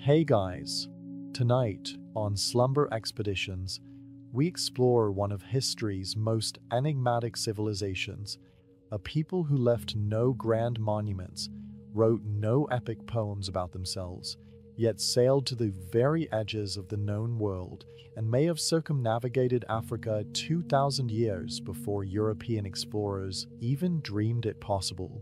Hey guys! Tonight, on Slumber Expeditions, we explore one of history's most enigmatic civilizations, a people who left no grand monuments, wrote no epic poems about themselves, yet sailed to the very edges of the known world and may have circumnavigated Africa 2,000 years before European explorers even dreamed it possible.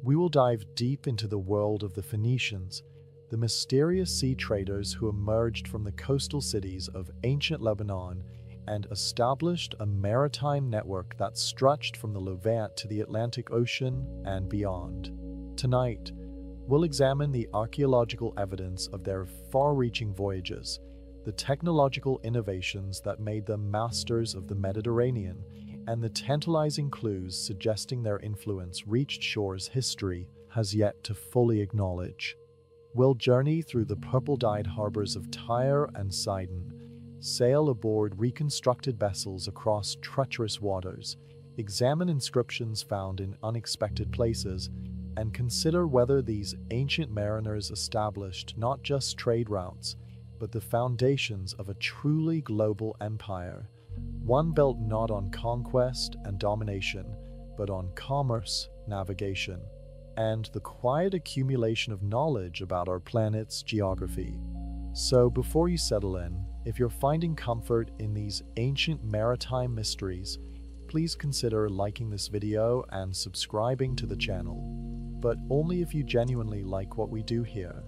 We will dive deep into the world of the Phoenicians, the mysterious sea traders who emerged from the coastal cities of ancient Lebanon and established a maritime network that stretched from the Levant to the Atlantic Ocean and beyond. Tonight, we'll examine the archaeological evidence of their far-reaching voyages, the technological innovations that made them masters of the Mediterranean, and the tantalizing clues suggesting their influence reached shores history has yet to fully acknowledge. We'll journey through the purple-dyed harbors of Tyre and Sidon, sail aboard reconstructed vessels across treacherous waters, examine inscriptions found in unexpected places, and consider whether these ancient mariners established not just trade routes, but the foundations of a truly global empire, one built not on conquest and domination, but on commerce, navigation, and the quiet accumulation of knowledge about our planet's geography. So before you settle in, if you're finding comfort in these ancient maritime mysteries, please consider liking this video and subscribing to the channel, but only if you genuinely like what we do here.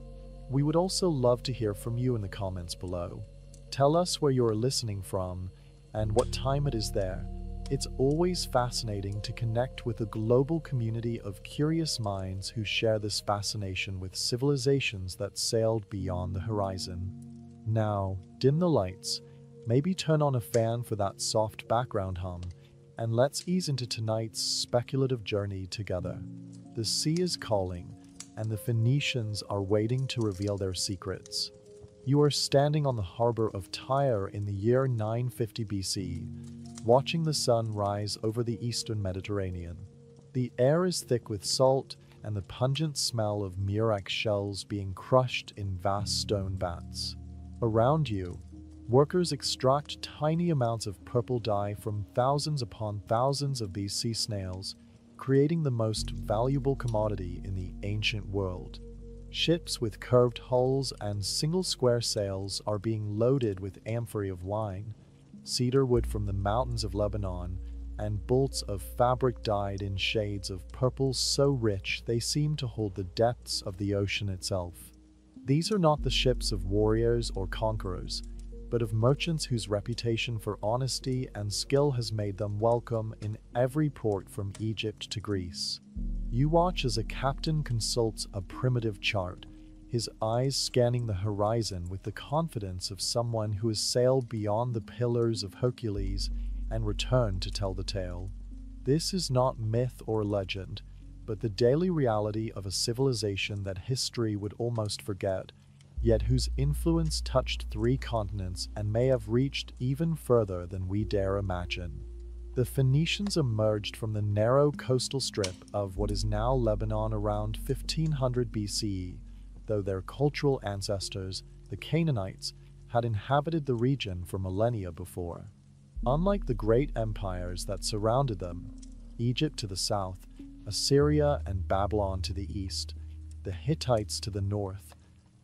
We would also love to hear from you in the comments below. Tell us where you're listening from and what time it is there. It's always fascinating to connect with a global community of curious minds who share this fascination with civilizations that sailed beyond the horizon. Now, dim the lights, maybe turn on a fan for that soft background hum, and let's ease into tonight's speculative journey together. The sea is calling, and the Phoenicians are waiting to reveal their secrets. You are standing on the harbor of Tyre in the year 950 BC, watching the sun rise over the eastern Mediterranean. The air is thick with salt and the pungent smell of murex shells being crushed in vast stone vats. Around you, workers extract tiny amounts of purple dye from thousands upon thousands of these sea snails, creating the most valuable commodity in the ancient world. Ships with curved hulls and single square sails are being loaded with amphorae of wine, cedar wood from the mountains of Lebanon, and bolts of fabric dyed in shades of purple so rich they seem to hold the depths of the ocean itself. These are not the ships of warriors or conquerors, but of merchants whose reputation for honesty and skill has made them welcome in every port from Egypt to Greece. You watch as a captain consults a primitive chart, his eyes scanning the horizon with the confidence of someone who has sailed beyond the pillars of Hercules and returned to tell the tale. This is not myth or legend, but the daily reality of a civilization that history would almost forget, yet whose influence touched 3 continents and may have reached even further than we dare imagine. The Phoenicians emerged from the narrow coastal strip of what is now Lebanon around 1500 BCE, though their cultural ancestors, the Canaanites, had inhabited the region for millennia before. Unlike the great empires that surrounded them, Egypt to the south, Assyria and Babylon to the east, the Hittites to the north,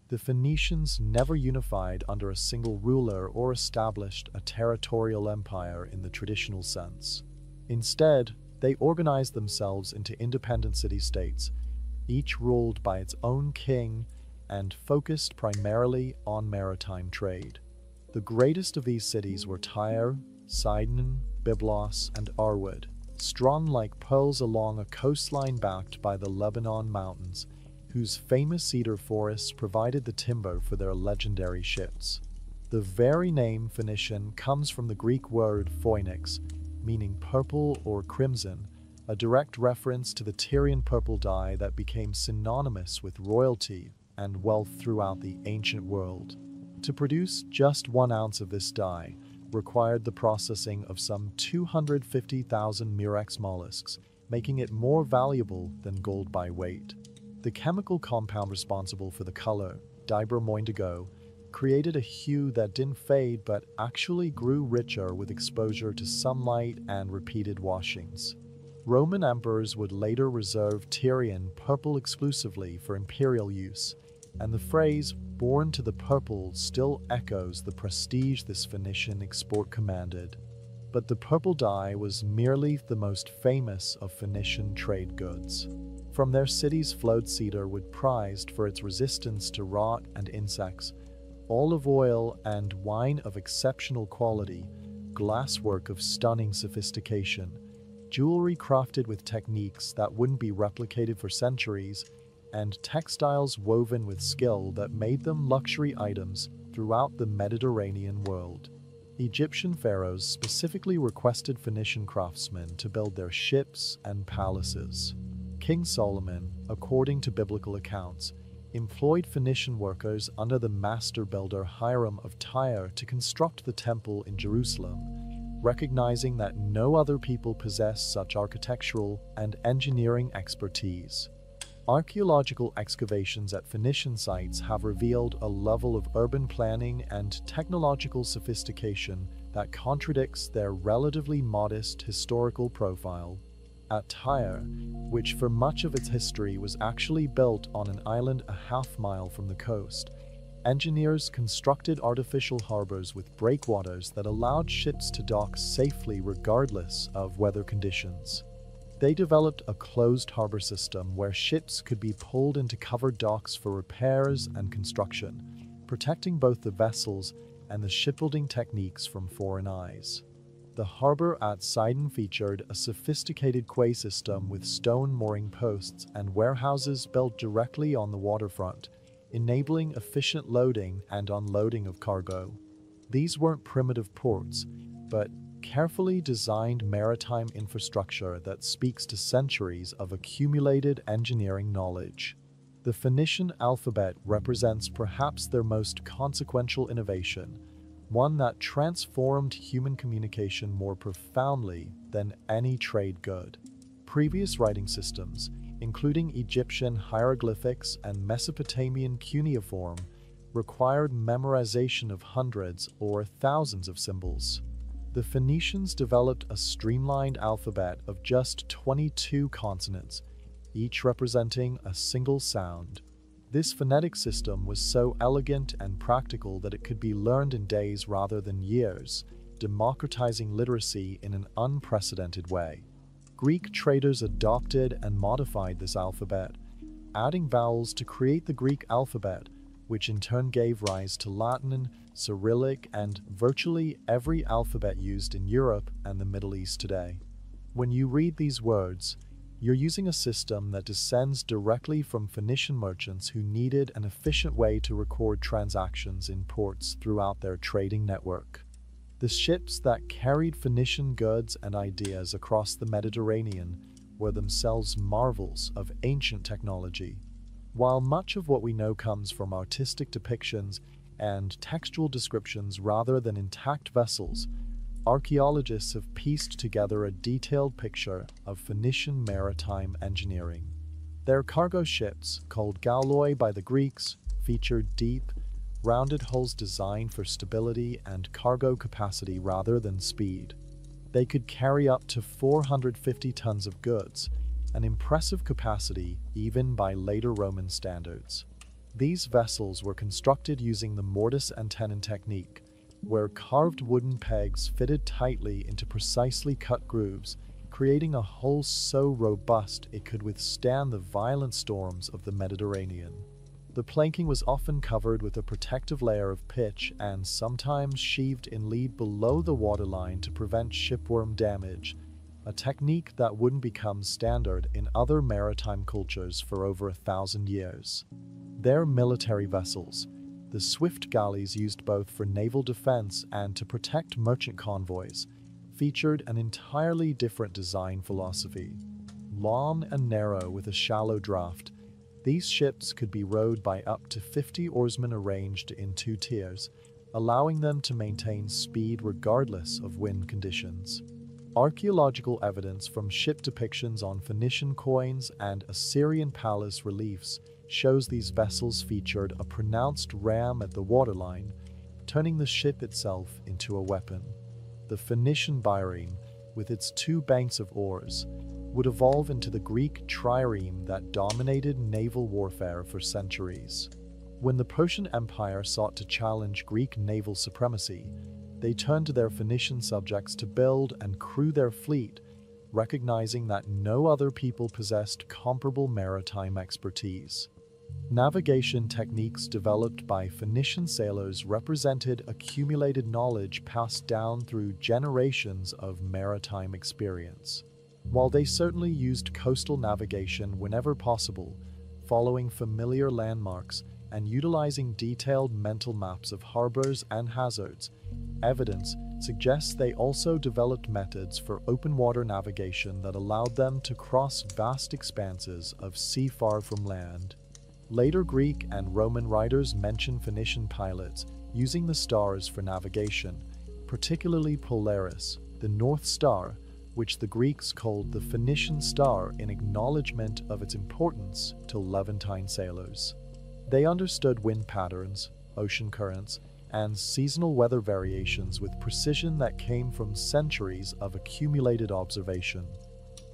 the Phoenicians never unified under a single ruler or established a territorial empire in the traditional sense. Instead, they organized themselves into independent city-states, each ruled by its own king and focused primarily on maritime trade. The greatest of these cities were Tyre, Sidon, Byblos, and Arwood, strung like pearls along a coastline backed by the Lebanon mountains, whose famous cedar forests provided the timber for their legendary ships. The very name Phoenician comes from the Greek word phoenix, meaning purple or crimson, a direct reference to the Tyrian purple dye that became synonymous with royalty and wealth throughout the ancient world. To produce just 1 ounce of this dye required the processing of some 250,000 murex mollusks, making it more valuable than gold by weight. The chemical compound responsible for the color, dibermoindigo, created a hue that didn't fade but actually grew richer with exposure to sunlight and repeated washings. Roman emperors would later reserve Tyrian purple exclusively for imperial use, and the phrase "born to the purple" still echoes the prestige this Phoenician export commanded. But the purple dye was merely the most famous of Phoenician trade goods. From their cities flowed cedar wood prized for its resistance to rot and insects, olive oil and wine of exceptional quality, glasswork of stunning sophistication, jewelry crafted with techniques that wouldn't be replicated for centuries, and textiles woven with skill that made them luxury items throughout the Mediterranean world. Egyptian pharaohs specifically requested Phoenician craftsmen to build their ships and palaces. King Solomon, according to biblical accounts, employed Phoenician workers under the master builder Hiram of Tyre to construct the temple in Jerusalem, recognizing that no other people possessed such architectural and engineering expertise. Archaeological excavations at Phoenician sites have revealed a level of urban planning and technological sophistication that contradicts their relatively modest historical profile. At Tyre, which for much of its history was actually built on an island a half-mile from the coast, engineers constructed artificial harbors with breakwaters that allowed ships to dock safely regardless of weather conditions. They developed a closed harbor system where ships could be pulled into covered docks for repairs and construction, protecting both the vessels and the shipbuilding techniques from foreign eyes. The harbor at Sidon featured a sophisticated quay system with stone mooring posts and warehouses built directly on the waterfront, enabling efficient loading and unloading of cargo. These weren't primitive ports, but carefully designed maritime infrastructure that speaks to centuries of accumulated engineering knowledge. The Phoenician alphabet represents perhaps their most consequential innovation, one that transformed human communication more profoundly than any trade good. Previous writing systems, including Egyptian hieroglyphics and Mesopotamian cuneiform, required memorization of hundreds or thousands of symbols. The Phoenicians developed a streamlined alphabet of just 22 consonants, each representing a single sound. This phonetic system was so elegant and practical that it could be learned in days rather than years, democratizing literacy in an unprecedented way. Greek traders adopted and modified this alphabet, adding vowels to create the Greek alphabet, which in turn gave rise to Latin, Cyrillic, and virtually every alphabet used in Europe and the Middle East today. When you read these words, you're using a system that descends directly from Phoenician merchants who needed an efficient way to record transactions in ports throughout their trading network. The ships that carried Phoenician goods and ideas across the Mediterranean were themselves marvels of ancient technology. While much of what we know comes from artistic depictions and textual descriptions rather than intact vessels, archaeologists have pieced together a detailed picture of Phoenician maritime engineering. Their cargo ships, called galloi by the Greeks, featured deep, rounded hulls designed for stability and cargo capacity rather than speed. They could carry up to 450 tons of goods, an impressive capacity even by later Roman standards. These vessels were constructed using the mortise and tenon technique, where carved wooden pegs fitted tightly into precisely cut grooves, creating a hull so robust it could withstand the violent storms of the Mediterranean. The planking was often covered with a protective layer of pitch and sometimes sheathed in lead below the waterline to prevent shipworm damage, a technique that wouldn't become standard in other maritime cultures for over 1,000 years. Their military vessels, the swift galleys used both for naval defense and to protect merchant convoys, featured an entirely different design philosophy. Long and narrow with a shallow draft, these ships could be rowed by up to 50 oarsmen arranged in 2 tiers, allowing them to maintain speed regardless of wind conditions. Archaeological evidence from ship depictions on Phoenician coins and Assyrian palace reliefs shows these vessels featured a pronounced ram at the waterline, turning the ship itself into a weapon. The Phoenician bireme, with its two banks of oars, would evolve into the Greek trireme that dominated naval warfare for centuries. When the Persian Empire sought to challenge Greek naval supremacy, they turned to their Phoenician subjects to build and crew their fleet, recognizing that no other people possessed comparable maritime expertise. Navigation techniques developed by Phoenician sailors represented accumulated knowledge passed down through generations of maritime experience. While they certainly used coastal navigation whenever possible, following familiar landmarks and utilizing detailed mental maps of harbors and hazards, evidence suggests they also developed methods for open water navigation that allowed them to cross vast expanses of sea far from land. Later Greek and Roman writers mention Phoenician pilots using the stars for navigation, particularly Polaris, the North Star, which the Greeks called the Phoenician star in acknowledgement of its importance to Levantine sailors. They understood wind patterns, ocean currents, and seasonal weather variations with precision that came from centuries of accumulated observation.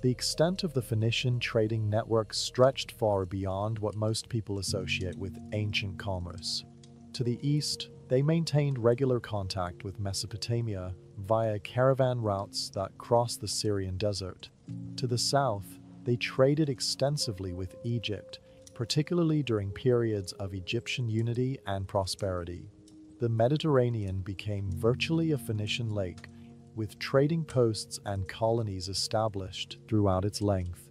The extent of the Phoenician trading network stretched far beyond what most people associate with ancient commerce. To the east, they maintained regular contact with Mesopotamia via caravan routes that crossed the Syrian desert. To the south, they traded extensively with Egypt, particularly during periods of Egyptian unity and prosperity. The Mediterranean became virtually a Phoenician lake, with trading posts and colonies established throughout its length.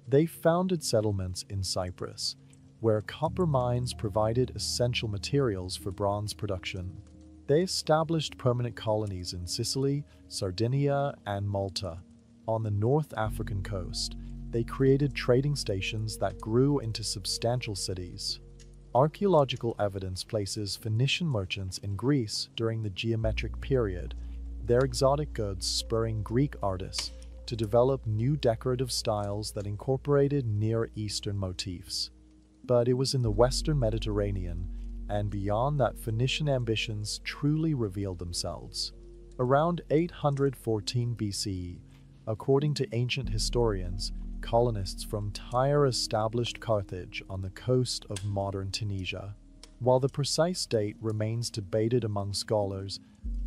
They founded settlements in Cyprus, where copper mines provided essential materials for bronze production. They established permanent colonies in Sicily, Sardinia, and Malta. On the North African coast, they created trading stations that grew into substantial cities. Archaeological evidence places Phoenician merchants in Greece during the geometric period, their exotic goods spurring Greek artists to develop new decorative styles that incorporated Near Eastern motifs. But it was in the Western Mediterranean and beyond that Phoenician ambitions truly revealed themselves. Around 814 BCE, according to ancient historians, colonists from Tyre established Carthage on the coast of modern Tunisia. While the precise date remains debated among scholars,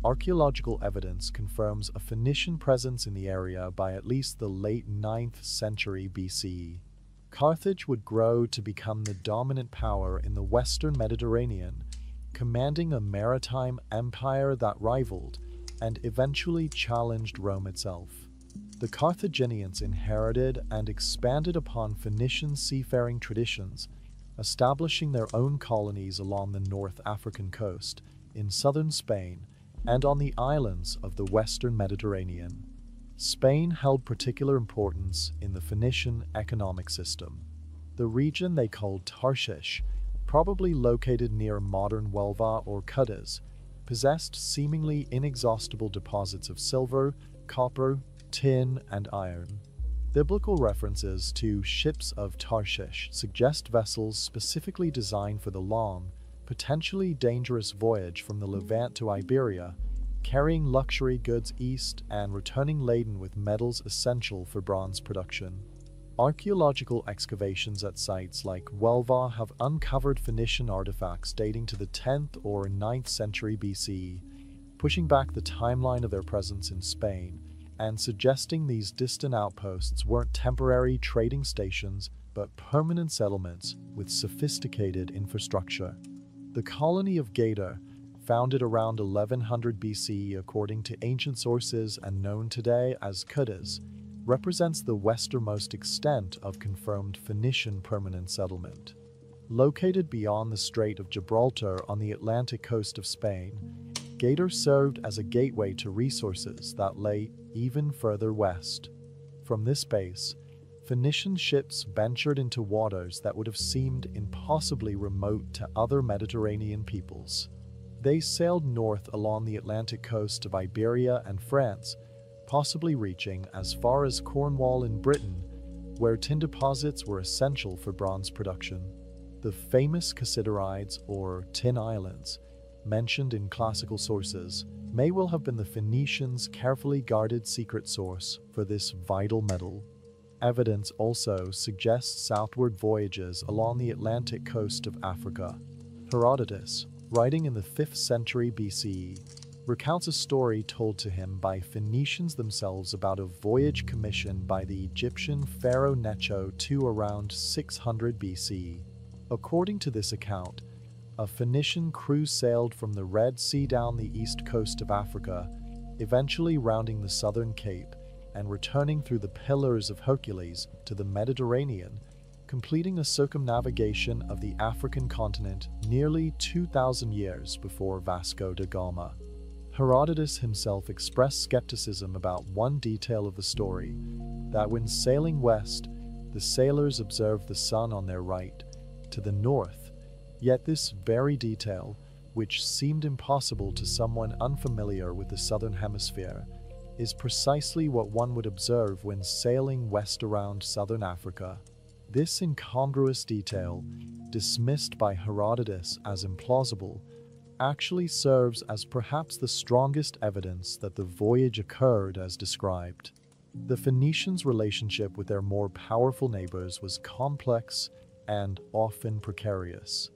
archaeological evidence confirms a Phoenician presence in the area by at least the late 9th century BCE. Carthage would grow to become the dominant power in the Western Mediterranean, commanding a maritime empire that rivaled and eventually challenged Rome itself. The Carthaginians inherited and expanded upon Phoenician seafaring traditions, establishing their own colonies along the North African coast, in southern Spain, and on the islands of the Western Mediterranean. Spain held particular importance in the Phoenician economic system. The region they called Tarshish, probably located near modern Huelva or Cadiz, possessed seemingly inexhaustible deposits of silver, copper, tin, and iron. Biblical references to ships of Tarshish suggest vessels specifically designed for the long, potentially dangerous voyage from the Levant to Iberia, carrying luxury goods east and returning laden with metals essential for bronze production. Archaeological excavations at sites like Huelva have uncovered Phoenician artifacts dating to the 10th or 9th century BCE, pushing back the timeline of their presence in Spain and suggesting these distant outposts weren't temporary trading stations but permanent settlements with sophisticated infrastructure. The colony of Gaeta, founded around 1100 BCE according to ancient sources and known today as Cadiz, represents the westernmost extent of confirmed Phoenician permanent settlement. Located beyond the Strait of Gibraltar on the Atlantic coast of Spain, Gaeta served as a gateway to resources that lay even further west. From this base, Phoenician ships ventured into waters that would have seemed impossibly remote to other Mediterranean peoples. They sailed north along the Atlantic coast of Iberia and France, possibly reaching as far as Cornwall in Britain, where tin deposits were essential for bronze production. The famous Cassiterides, or Tin Islands, mentioned in classical sources, may well have been the Phoenicians' carefully guarded secret source for this vital metal. Evidence also suggests southward voyages along the Atlantic coast of Africa. Herodotus, writing in the 5th century BCE, recounts a story told to him by Phoenicians themselves about a voyage commissioned by the Egyptian pharaoh Necho to around 600 BC. According to this account, a Phoenician crew sailed from the Red Sea down the east coast of Africa, eventually rounding the southern cape and returning through the Pillars of Hercules to the Mediterranean, completing a circumnavigation of the African continent nearly 2,000 years before Vasco da Gama. Herodotus himself expressed skepticism about one detail of the story, that when sailing west, the sailors observed the sun on their right, to the north. Yet this very detail, which seemed impossible to someone unfamiliar with the southern hemisphere, is precisely what one would observe when sailing west around southern Africa. This incongruous detail, dismissed by Herodotus as implausible, actually serves as perhaps the strongest evidence that the voyage occurred as described. The Phoenicians' relationship with their more powerful neighbors was complex and often precarious.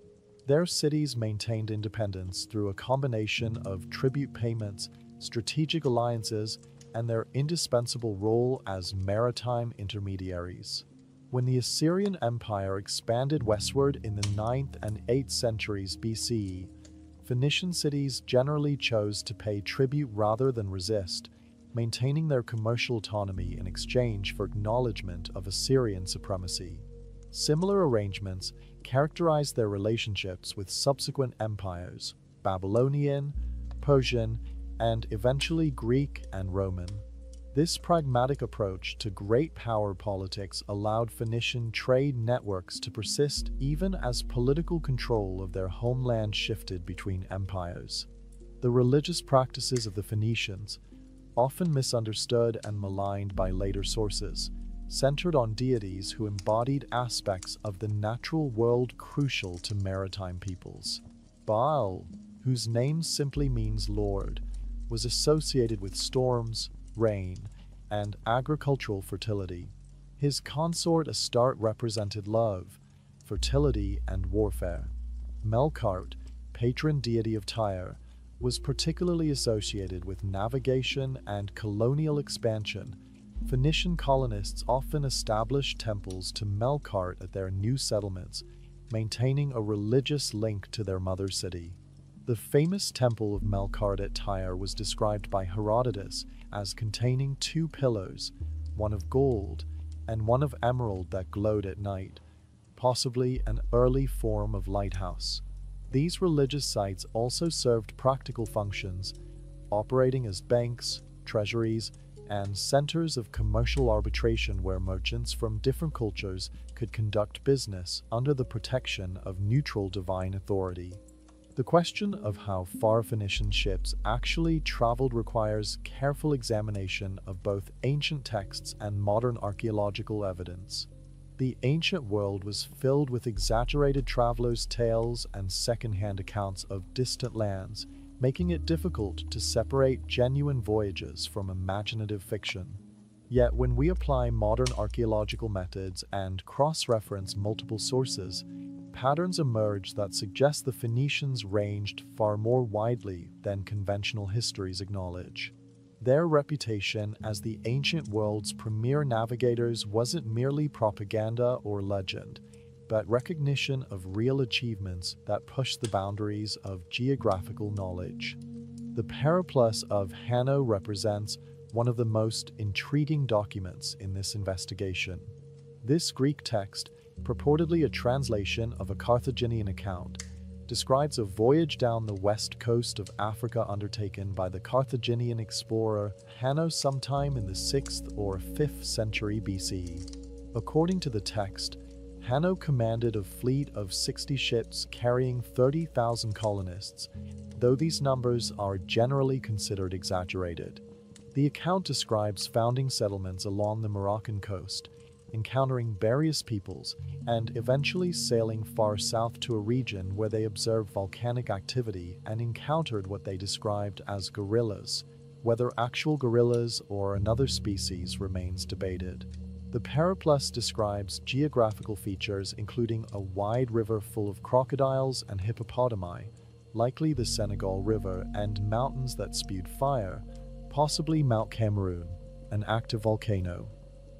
Their cities maintained independence through a combination of tribute payments, strategic alliances, and their indispensable role as maritime intermediaries. When the Assyrian Empire expanded westward in the 9th and 8th centuries BCE, Phoenician cities generally chose to pay tribute rather than resist, maintaining their commercial autonomy in exchange for acknowledgement of Assyrian supremacy. Similar arrangements characterized their relationships with subsequent empires, Babylonian, Persian, and eventually Greek and Roman. This pragmatic approach to great power politics allowed Phoenician trade networks to persist even as political control of their homeland shifted between empires. The religious practices of the Phoenicians, often misunderstood and maligned by later sources, centered on deities who embodied aspects of the natural world crucial to maritime peoples. Baal, whose name simply means Lord, was associated with storms, rain, and agricultural fertility. His consort Astarte represented love, fertility, and warfare. Melkart, patron deity of Tyre, was particularly associated with navigation and colonial expansion. Phoenician colonists often established temples to Melkart at their new settlements, maintaining a religious link to their mother city. The famous temple of Melkart at Tyre was described by Herodotus as containing 2 pillars, one of gold and one of emerald that glowed at night, possibly an early form of lighthouse. These religious sites also served practical functions, operating as banks, treasuries, and centers of commercial arbitration where merchants from different cultures could conduct business under the protection of neutral divine authority. The question of how far Phoenician ships actually traveled requires careful examination of both ancient texts and modern archaeological evidence. The ancient world was filled with exaggerated travelers' tales and second-hand accounts of distant lands, making it difficult to separate genuine voyages from imaginative fiction. Yet when we apply modern archaeological methods and cross-reference multiple sources, patterns emerge that suggest the Phoenicians ranged far more widely than conventional histories acknowledge. Their reputation as the ancient world's premier navigators wasn't merely propaganda or legend, but recognition of real achievements that pushed the boundaries of geographical knowledge. The Periplus of Hanno represents one of the most intriguing documents in this investigation. This Greek text, purportedly a translation of a Carthaginian account, describes a voyage down the west coast of Africa undertaken by the Carthaginian explorer Hanno sometime in the 6th or 5th century BCE. According to the text, Hanno commanded a fleet of 60 ships carrying 30,000 colonists, though these numbers are generally considered exaggerated. The account describes founding settlements along the Moroccan coast, encountering various peoples, and eventually sailing far south to a region where they observed volcanic activity and encountered what they described as gorillas. Whether actual gorillas or another species remains debated. The Periplus describes geographical features including a wide river full of crocodiles and hippopotami, likely the Senegal River, and mountains that spewed fire, possibly Mount Cameroon, an active volcano.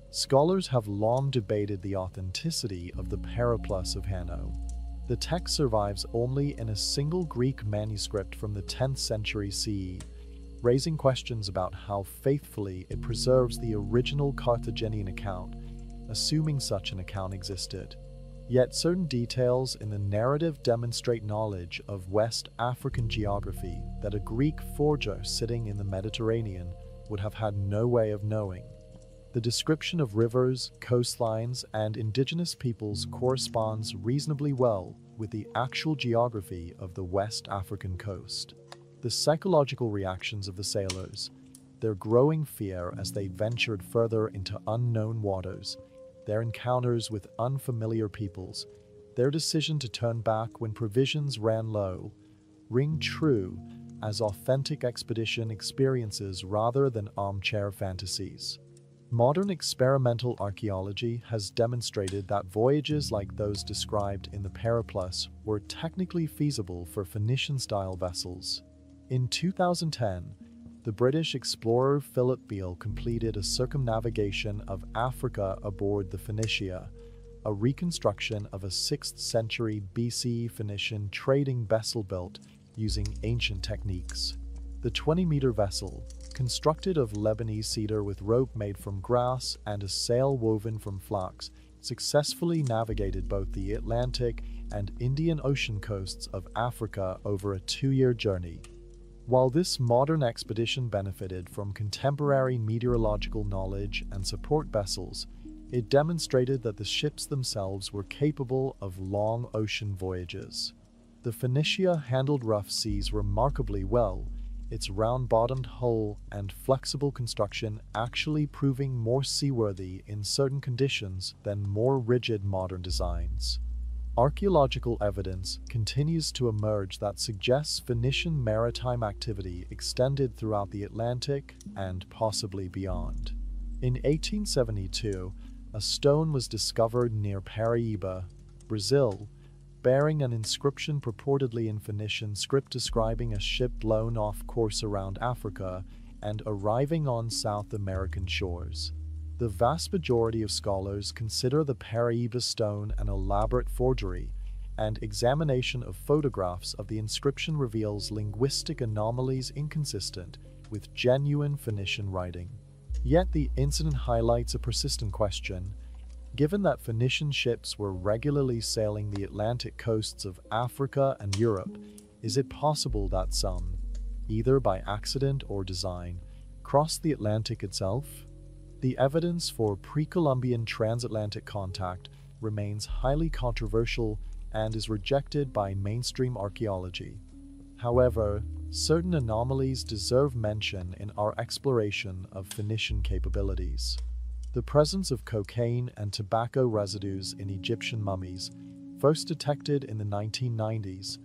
Scholars have long debated the authenticity of the Periplus of Hanno. The text survives only in a single Greek manuscript from the 10th century CE, raising questions about how faithfully it preserves the original Carthaginian account, assuming such an account existed. Yet certain details in the narrative demonstrate knowledge of West African geography that a Greek forger sitting in the Mediterranean would have had no way of knowing. The description of rivers, coastlines, and indigenous peoples corresponds reasonably well with the actual geography of the West African coast. The psychological reactions of the sailors, their growing fear as they ventured further into unknown waters, their encounters with unfamiliar peoples, their decision to turn back when provisions ran low, ring true as authentic expedition experiences rather than armchair fantasies. Modern experimental archaeology has demonstrated that voyages like those described in the Periplus were technically feasible for Phoenician-style vessels. In 2010, the British explorer Philip Beale completed a circumnavigation of Africa aboard the Phoenicia, a reconstruction of a 6th century BCE Phoenician trading vessel built using ancient techniques. The 20-meter vessel, constructed of Lebanese cedar with rope made from grass and a sail woven from flax, successfully navigated both the Atlantic and Indian Ocean coasts of Africa over a 2-year journey. While this modern expedition benefited from contemporary meteorological knowledge and support vessels, it demonstrated that the ships themselves were capable of long ocean voyages. The Phoenicia handled rough seas remarkably well, its round-bottomed hull and flexible construction actually proving more seaworthy in certain conditions than more rigid modern designs. Archaeological evidence continues to emerge that suggests Phoenician maritime activity extended throughout the Atlantic and possibly beyond. In 1872, a stone was discovered near Paraíba, Brazil, bearing an inscription purportedly in Phoenician script describing a ship blown off course around Africa and arriving on South American shores. The vast majority of scholars consider the Paraíba stone an elaborate forgery, and examination of photographs of the inscription reveals linguistic anomalies inconsistent with genuine Phoenician writing. Yet the incident highlights a persistent question. Given that Phoenician ships were regularly sailing the Atlantic coasts of Africa and Europe, is it possible that some, either by accident or design, crossed the Atlantic itself? The evidence for pre-Columbian transatlantic contact remains highly controversial and is rejected by mainstream archaeology. However, certain anomalies deserve mention in our exploration of Phoenician capabilities. The presence of cocaine and tobacco residues in Egyptian mummies, first detected in the 1990s,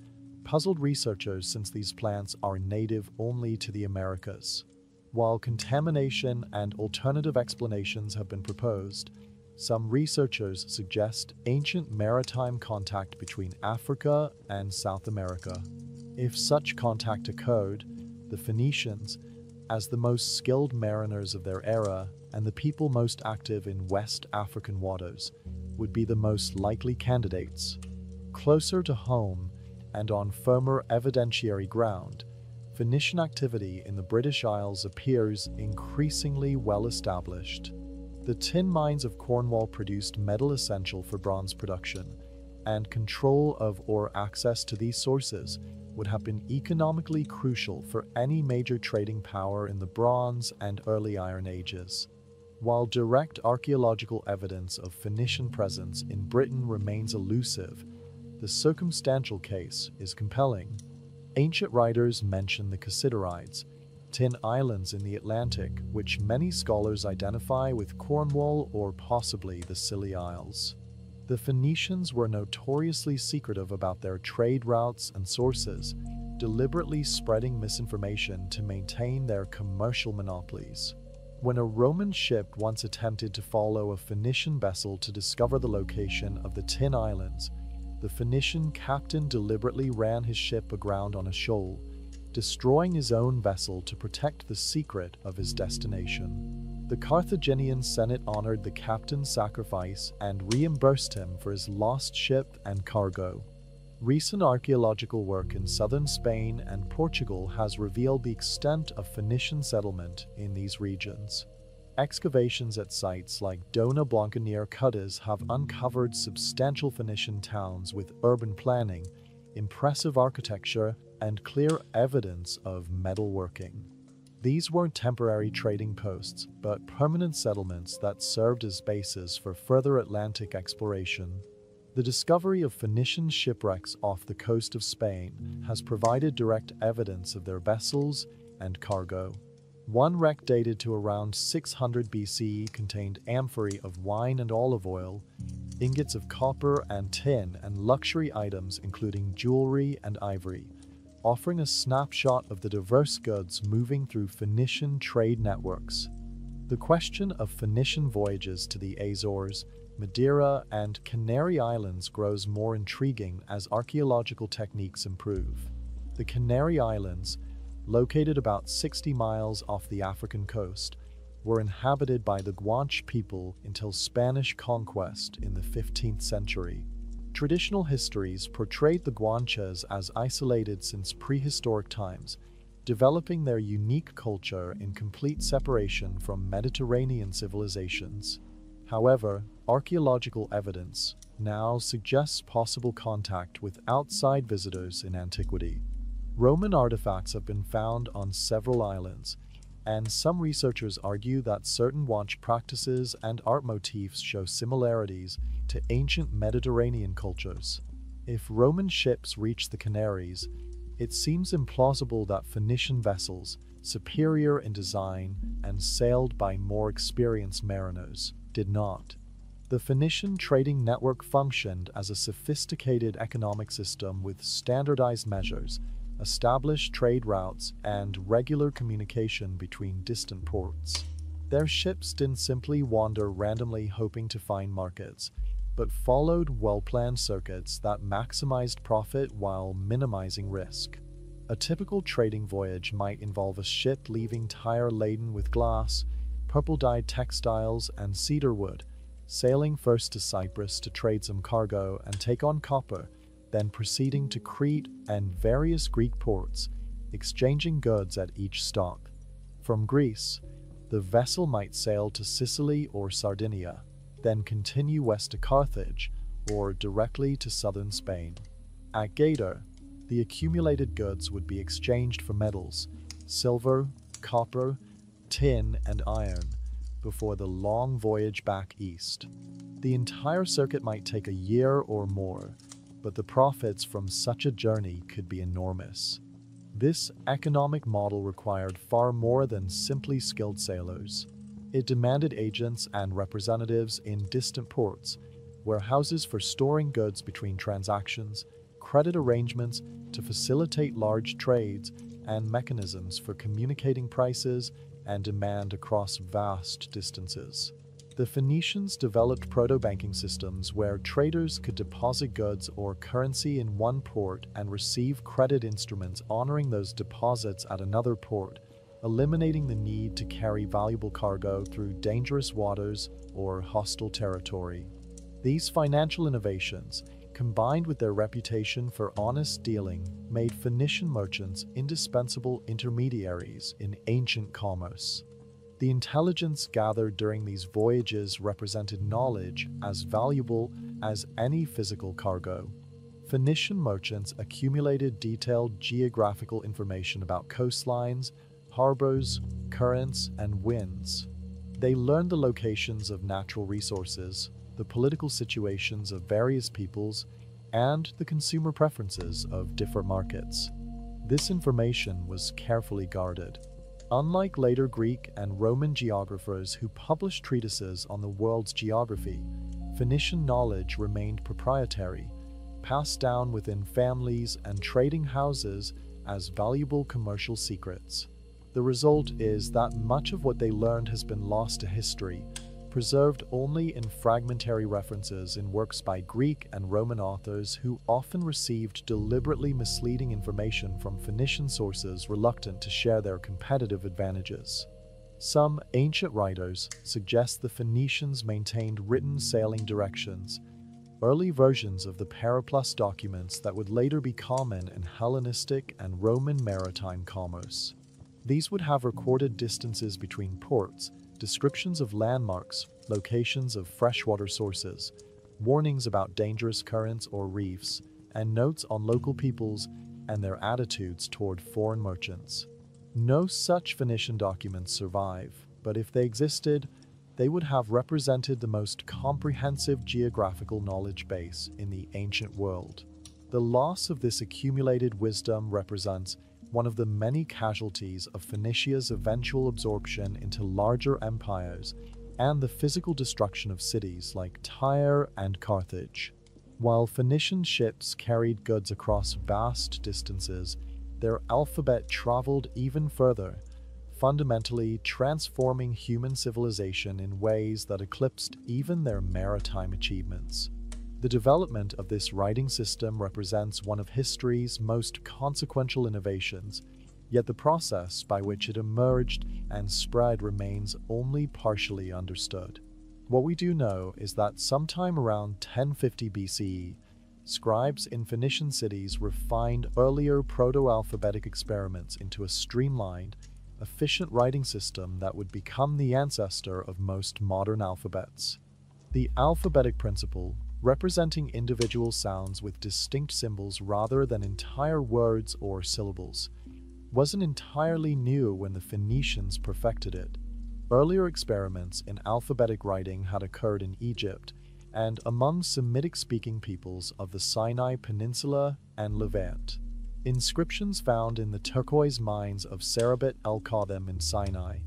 puzzled researchers since these plants are native only to the Americas. While contamination and alternative explanations have been proposed, some researchers suggest ancient maritime contact between Africa and South America. If such contact occurred, the Phoenicians, as the most skilled mariners of their era and the people most active in West African waters, would be the most likely candidates. Closer to home and on firmer evidentiary ground, Phoenician activity in the British Isles appears increasingly well established. The tin mines of Cornwall produced metal essential for bronze production, and control of or access to these sources would have been economically crucial for any major trading power in the Bronze and early Iron Ages. While direct archaeological evidence of Phoenician presence in Britain remains elusive, the circumstantial case is compelling. Ancient writers mention the Cassiterides, Tin Islands in the Atlantic, which many scholars identify with Cornwall or possibly the Scilly Isles. The Phoenicians were notoriously secretive about their trade routes and sources, deliberately spreading misinformation to maintain their commercial monopolies. When a Roman ship once attempted to follow a Phoenician vessel to discover the location of the Tin Islands, the Phoenician captain deliberately ran his ship aground on a shoal, destroying his own vessel to protect the secret of his destination. The Carthaginian Senate honored the captain's sacrifice and reimbursed him for his lost ship and cargo. Recent archaeological work in southern Spain and Portugal has revealed the extent of Phoenician settlement in these regions. Excavations at sites like Dona Blanca near Cadiz have uncovered substantial Phoenician towns with urban planning, impressive architecture, and clear evidence of metalworking. These weren't temporary trading posts, but permanent settlements that served as bases for further Atlantic exploration. The discovery of Phoenician shipwrecks off the coast of Spain has provided direct evidence of their vessels and cargo. One wreck dated to around 600 BCE contained amphorae of wine and olive oil, ingots of copper and tin, and luxury items including jewelry and ivory, offering a snapshot of the diverse goods moving through Phoenician trade networks. The question of Phoenician voyages to the Azores, Madeira, and Canary Islands grows more intriguing as archaeological techniques improve. The Canary Islands, located about 60 miles off the African coast, were inhabited by the Guanche people until Spanish conquest in the 15th century. Traditional histories portrayed the Guanches as isolated since prehistoric times, developing their unique culture in complete separation from Mediterranean civilizations. However, archaeological evidence now suggests possible contact with outside visitors in antiquity. Roman artifacts have been found on several islands, and some researchers argue that certain watch practices and art motifs show similarities to ancient Mediterranean cultures. If Roman ships reached the Canaries, it seems implausible that Phoenician vessels, superior in design and sailed by more experienced mariners, did not. The Phoenician trading network functioned as a sophisticated economic system with standardized measures, established trade routes, and regular communication between distant ports. Their ships didn't simply wander randomly hoping to find markets, but followed well-planned circuits that maximized profit while minimizing risk. A typical trading voyage might involve a ship leaving Tyre laden with glass, purple-dyed textiles, and cedar wood, sailing first to Cyprus to trade some cargo and take on copper, then proceeding to Crete and various Greek ports, exchanging goods at each stop. From Greece, the vessel might sail to Sicily or Sardinia, then continue west to Carthage or directly to southern Spain. At Gaeta, the accumulated goods would be exchanged for metals, silver, copper, tin, and iron, before the long voyage back east. The entire circuit might take a year or more, but the profits from such a journey could be enormous. This economic model required far more than simply skilled sailors. It demanded agents and representatives in distant ports, warehouses for storing goods between transactions, credit arrangements to facilitate large trades, and mechanisms for communicating prices and demand across vast distances. The Phoenicians developed proto-banking systems where traders could deposit goods or currency in one port and receive credit instruments honoring those deposits at another port, eliminating the need to carry valuable cargo through dangerous waters or hostile territory. These financial innovations, combined with their reputation for honest dealing, made Phoenician merchants indispensable intermediaries in ancient commerce. The intelligence gathered during these voyages represented knowledge as valuable as any physical cargo. Phoenician merchants accumulated detailed geographical information about coastlines, harbors, currents, and winds. They learned the locations of natural resources, the political situations of various peoples, and the consumer preferences of different markets. This information was carefully guarded. Unlike later Greek and Roman geographers who published treatises on the world's geography, Phoenician knowledge remained proprietary, passed down within families and trading houses as valuable commercial secrets. The result is that much of what they learned has been lost to history, preserved only in fragmentary references in works by Greek and Roman authors who often received deliberately misleading information from Phoenician sources reluctant to share their competitive advantages. Some ancient writers suggest the Phoenicians maintained written sailing directions, early versions of the periplus documents that would later be common in Hellenistic and Roman maritime commerce. These would have recorded distances between ports, descriptions of landmarks, locations of freshwater sources, warnings about dangerous currents or reefs, and notes on local peoples and their attitudes toward foreign merchants. No such Phoenician documents survive, but if they existed, they would have represented the most comprehensive geographical knowledge base in the ancient world. The loss of this accumulated wisdom represents one of the many casualties of Phoenicia's eventual absorption into larger empires and the physical destruction of cities like Tyre and Carthage. While Phoenician ships carried goods across vast distances, their alphabet traveled even further, fundamentally transforming human civilization in ways that eclipsed even their maritime achievements. The development of this writing system represents one of history's most consequential innovations, yet the process by which it emerged and spread remains only partially understood. What we do know is that sometime around 1050 BCE, scribes in Phoenician cities refined earlier proto-alphabetic experiments into a streamlined, efficient writing system that would become the ancestor of most modern alphabets. The alphabetic principle, representing individual sounds with distinct symbols rather than entire words or syllables, wasn't entirely new when the Phoenicians perfected it. Earlier experiments in alphabetic writing had occurred in Egypt and among Semitic-speaking peoples of the Sinai Peninsula and Levant. Inscriptions found in the turquoise mines of Serabit el-Qadim in Sinai,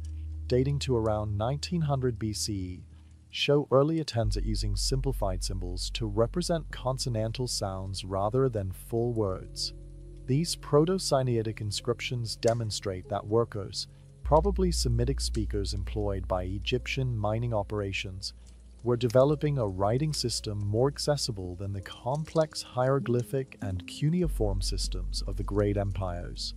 dating to around 1900 BCE, show early attempts at using simplified symbols to represent consonantal sounds rather than full words. These Proto-Sinaitic inscriptions demonstrate that workers, probably Semitic speakers employed by Egyptian mining operations, were developing a writing system more accessible than the complex hieroglyphic and cuneiform systems of the great empires.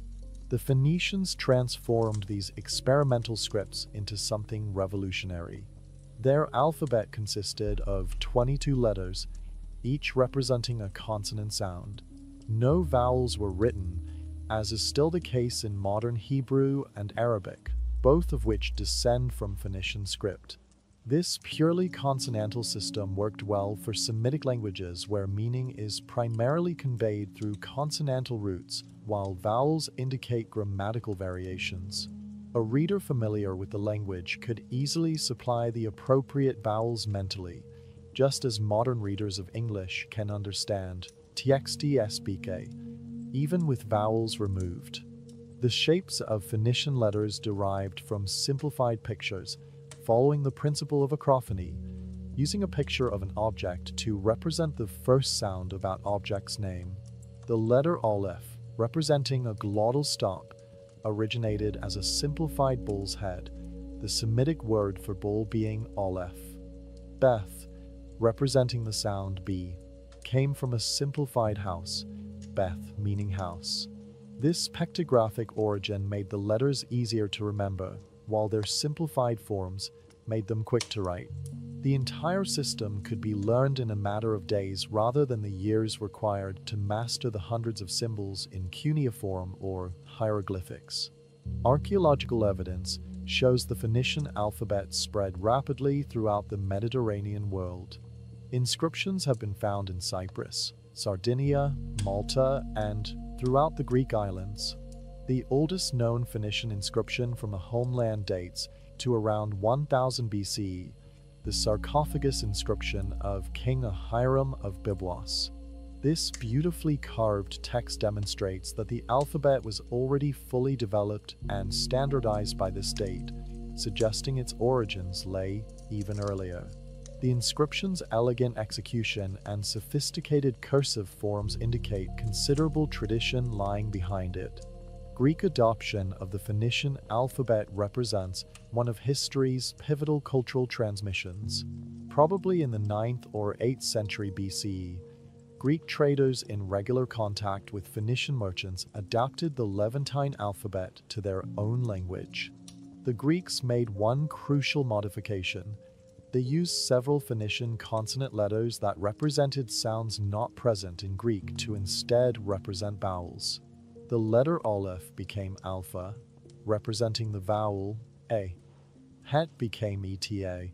The Phoenicians transformed these experimental scripts into something revolutionary. Their alphabet consisted of 22 letters, each representing a consonant sound. No vowels were written, as is still the case in modern Hebrew and Arabic, both of which descend from Phoenician script. This purely consonantal system worked well for Semitic languages where meaning is primarily conveyed through consonantal roots, while vowels indicate grammatical variations. A reader familiar with the language could easily supply the appropriate vowels mentally, just as modern readers of English can understand txt SPK, even with vowels removed. The shapes of Phoenician letters derived from simplified pictures, following the principle of acrophony, using a picture of an object to represent the first sound of that object's name. The letter Aleph, representing a glottal stop, originated as a simplified bull's head, the Semitic word for bull being Aleph. Beth, representing the sound B, came from a simplified house, Beth meaning house. This pictographic origin made the letters easier to remember, while their simplified forms made them quick to write. The entire system could be learned in a matter of days rather than the years required to master the hundreds of symbols in cuneiform or hieroglyphics. Archaeological evidence shows the Phoenician alphabet spread rapidly throughout the Mediterranean world. Inscriptions have been found in Cyprus, Sardinia, Malta, and throughout the Greek islands. The oldest known Phoenician inscription from the homeland dates to around 1000 BCE, the sarcophagus inscription of King Ahiram of Byblos. This beautifully carved text demonstrates that the alphabet was already fully developed and standardized by this date, suggesting its origins lay even earlier. The inscription's elegant execution and sophisticated cursive forms indicate considerable tradition lying behind it. Greek adoption of the Phoenician alphabet represents one of history's pivotal cultural transmissions. Probably in the 9th or 8th century BCE, Greek traders in regular contact with Phoenician merchants adapted the Levantine alphabet to their own language. The Greeks made one crucial modification. They used several Phoenician consonant letters that represented sounds not present in Greek to instead represent vowels. The letter Aleph became Alpha, representing the vowel A. Het became Eta,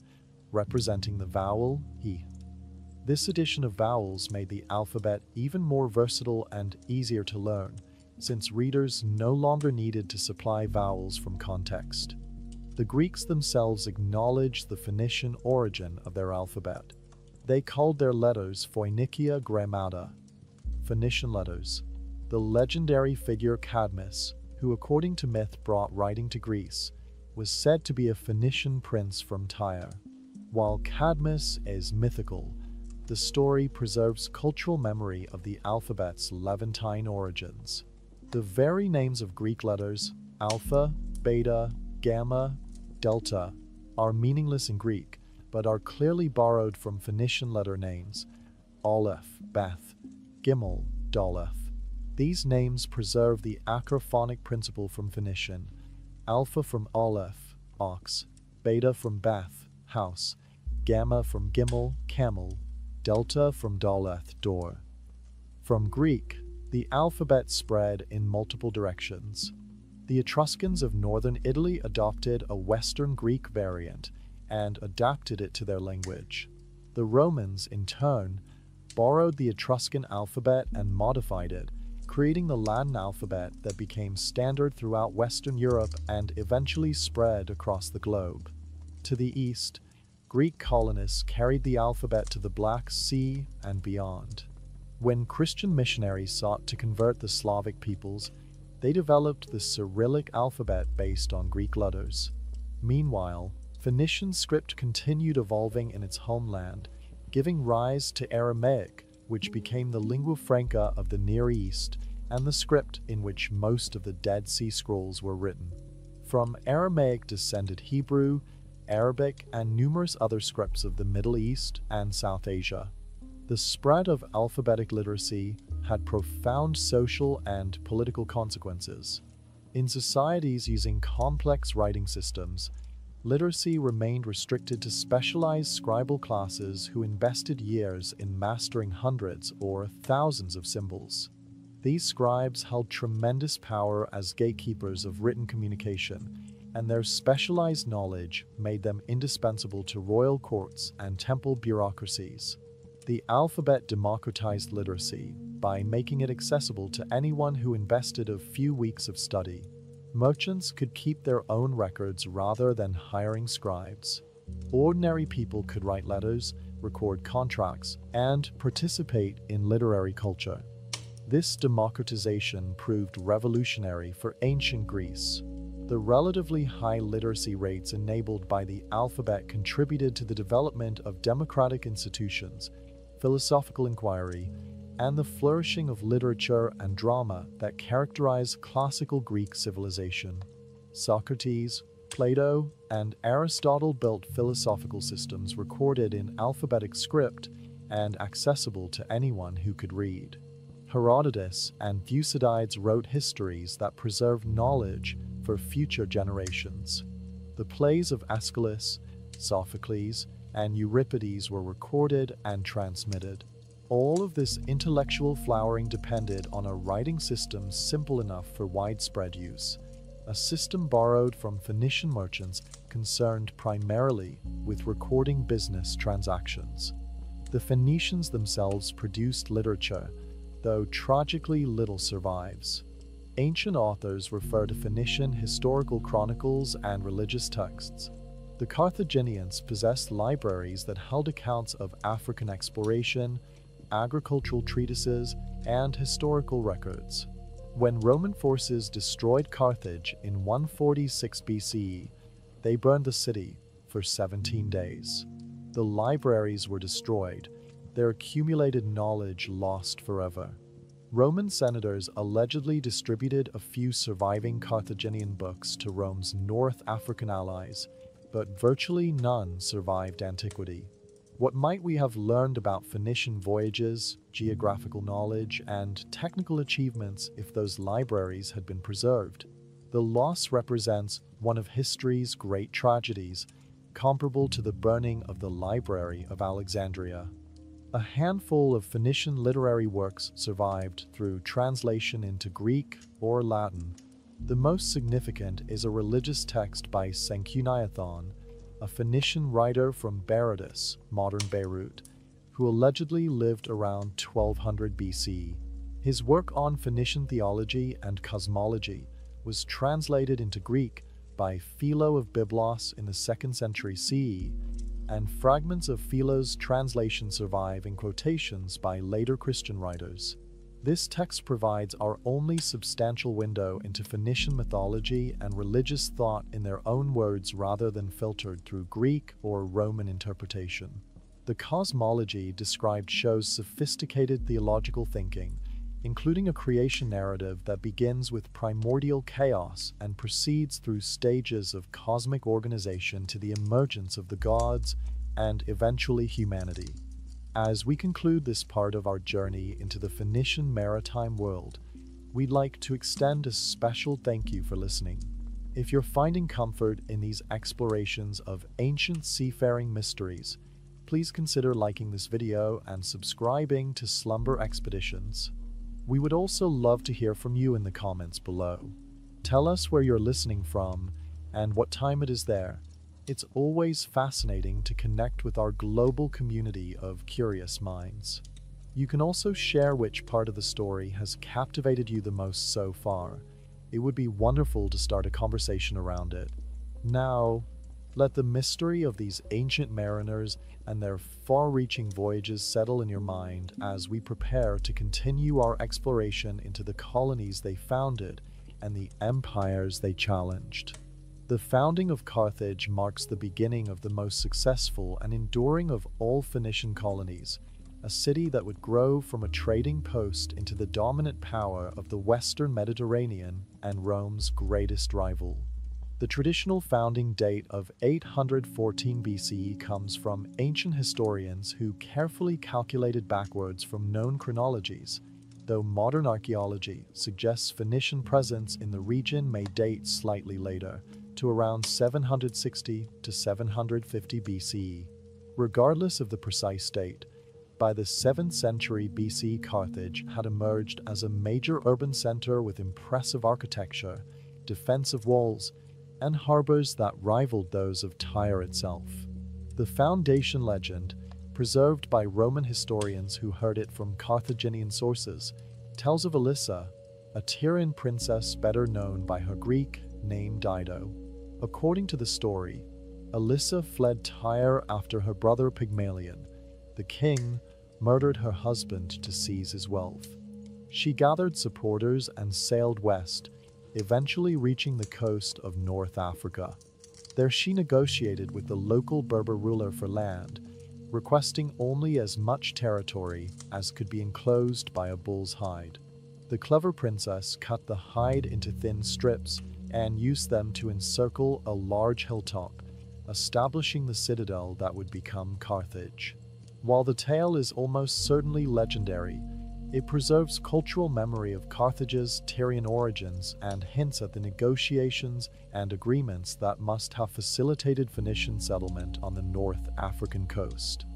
representing the vowel E. This addition of vowels made the alphabet even more versatile and easier to learn, since readers no longer needed to supply vowels from context. The Greeks themselves acknowledged the Phoenician origin of their alphabet. They called their letters Phoenicia Grammata, Phoenician letters. The legendary figure Cadmus, who according to myth brought writing to Greece, was said to be a Phoenician prince from Tyre. While Cadmus is mythical, the story preserves cultural memory of the alphabet's Levantine origins. The very names of Greek letters, alpha, beta, gamma, delta, are meaningless in Greek, but are clearly borrowed from Phoenician letter names, Aleph, Beth, Gimel, Daleth. These names preserve the acrophonic principle from Phoenician, alpha from Aleph, ox, beta from Beth, house, gamma from Gimel, camel, delta from Daleth, door. From Greek, the alphabet spread in multiple directions. The Etruscans of northern Italy adopted a Western Greek variant and adapted it to their language. The Romans, in turn, borrowed the Etruscan alphabet and modified it, creating the Latin alphabet that became standard throughout Western Europe and eventually spread across the globe. To the east, Greek colonists carried the alphabet to the Black Sea and beyond. When Christian missionaries sought to convert the Slavic peoples, they developed the Cyrillic alphabet based on Greek letters. Meanwhile, Phoenician script continued evolving in its homeland, giving rise to Aramaic, which became the lingua franca of the Near East and the script in which most of the Dead Sea Scrolls were written. From Aramaic descended Hebrew, Arabic, and numerous other scripts of the Middle East and South Asia. The spread of alphabetic literacy had profound social and political consequences. In societies using complex writing systems, literacy remained restricted to specialized scribal classes who invested years in mastering hundreds or thousands of symbols. These scribes held tremendous power as gatekeepers of written communication, and their specialized knowledge made them indispensable to royal courts and temple bureaucracies. The alphabet democratized literacy by making it accessible to anyone who invested a few weeks of study. Merchants could keep their own records rather than hiring scribes. Ordinary people could write letters, record contracts, and participate in literary culture. This democratization proved revolutionary for ancient Greece. The relatively high literacy rates enabled by the alphabet contributed to the development of democratic institutions, philosophical inquiry, and the flourishing of literature and drama that characterize classical Greek civilization. Socrates, Plato, and Aristotle built philosophical systems recorded in alphabetic script and accessible to anyone who could read. Herodotus and Thucydides wrote histories that preserved knowledge for future generations. The plays of Aeschylus, Sophocles, and Euripides were recorded and transmitted. All of this intellectual flowering depended on a writing system simple enough for widespread use, a system borrowed from Phoenician merchants concerned primarily with recording business transactions. The Phoenicians themselves produced literature, though tragically little survives. Ancient authors refer to Phoenician historical chronicles and religious texts. The Carthaginians possessed libraries that held accounts of African exploration, agricultural treatises and historical records. When Roman forces destroyed Carthage in 146 BCE, they burned the city for 17 days. The libraries were destroyed, their accumulated knowledge lost forever. Roman senators allegedly distributed a few surviving Carthaginian books to Rome's North African allies, but virtually none survived antiquity. What might we have learned about Phoenician voyages, geographical knowledge, and technical achievements if those libraries had been preserved? The loss represents one of history's great tragedies, comparable to the burning of the Library of Alexandria. A handful of Phoenician literary works survived through translation into Greek or Latin. The most significant is a religious text by Sencuniathon, a Phoenician writer from Berytus, modern Beirut, who allegedly lived around 1200 BC. His work on Phoenician theology and cosmology was translated into Greek by Philo of Byblos in the 2nd century CE, and fragments of Philo's translation survive in quotations by later Christian writers. This text provides our only substantial window into Phoenician mythology and religious thought in their own words rather than filtered through Greek or Roman interpretation. The cosmology described shows sophisticated theological thinking, including a creation narrative that begins with primordial chaos and proceeds through stages of cosmic organization to the emergence of the gods and eventually humanity. As we conclude this part of our journey into the Phoenician maritime world, we'd like to extend a special thank you for listening. If you're finding comfort in these explorations of ancient seafaring mysteries, please consider liking this video and subscribing to Slumber Expeditions. We would also love to hear from you in the comments below. Tell us where you're listening from and what time it is there. It's always fascinating to connect with our global community of curious minds. You can also share which part of the story has captivated you the most so far. It would be wonderful to start a conversation around it. Now, let the mystery of these ancient mariners and their far-reaching voyages settle in your mind as we prepare to continue our exploration into the colonies they founded and the empires they challenged. The founding of Carthage marks the beginning of the most successful and enduring of all Phoenician colonies, a city that would grow from a trading post into the dominant power of the Western Mediterranean and Rome's greatest rival. The traditional founding date of 814 BCE comes from ancient historians who carefully calculated backwards from known chronologies, though modern archaeology suggests Phoenician presence in the region may date slightly later, to around 760 to 750 BCE. Regardless of the precise date, by the 7th century BC, Carthage had emerged as a major urban center with impressive architecture, defensive walls, and harbors that rivaled those of Tyre itself. The foundation legend, preserved by Roman historians who heard it from Carthaginian sources, tells of Alyssa, a Tyrian princess better known by her Greek name Dido. According to the story, Alyssa fled Tyre after her brother Pygmalion, the king, murdered her husband to seize his wealth. She gathered supporters and sailed west, eventually reaching the coast of North Africa. There she negotiated with the local Berber ruler for land, requesting only as much territory as could be enclosed by a bull's hide. The clever princess cut the hide into thin strips and used them to encircle a large hilltop, establishing the citadel that would become Carthage. While the tale is almost certainly legendary, it preserves cultural memory of Carthage's Tyrian origins and hints at the negotiations and agreements that must have facilitated Phoenician settlement on the North African coast.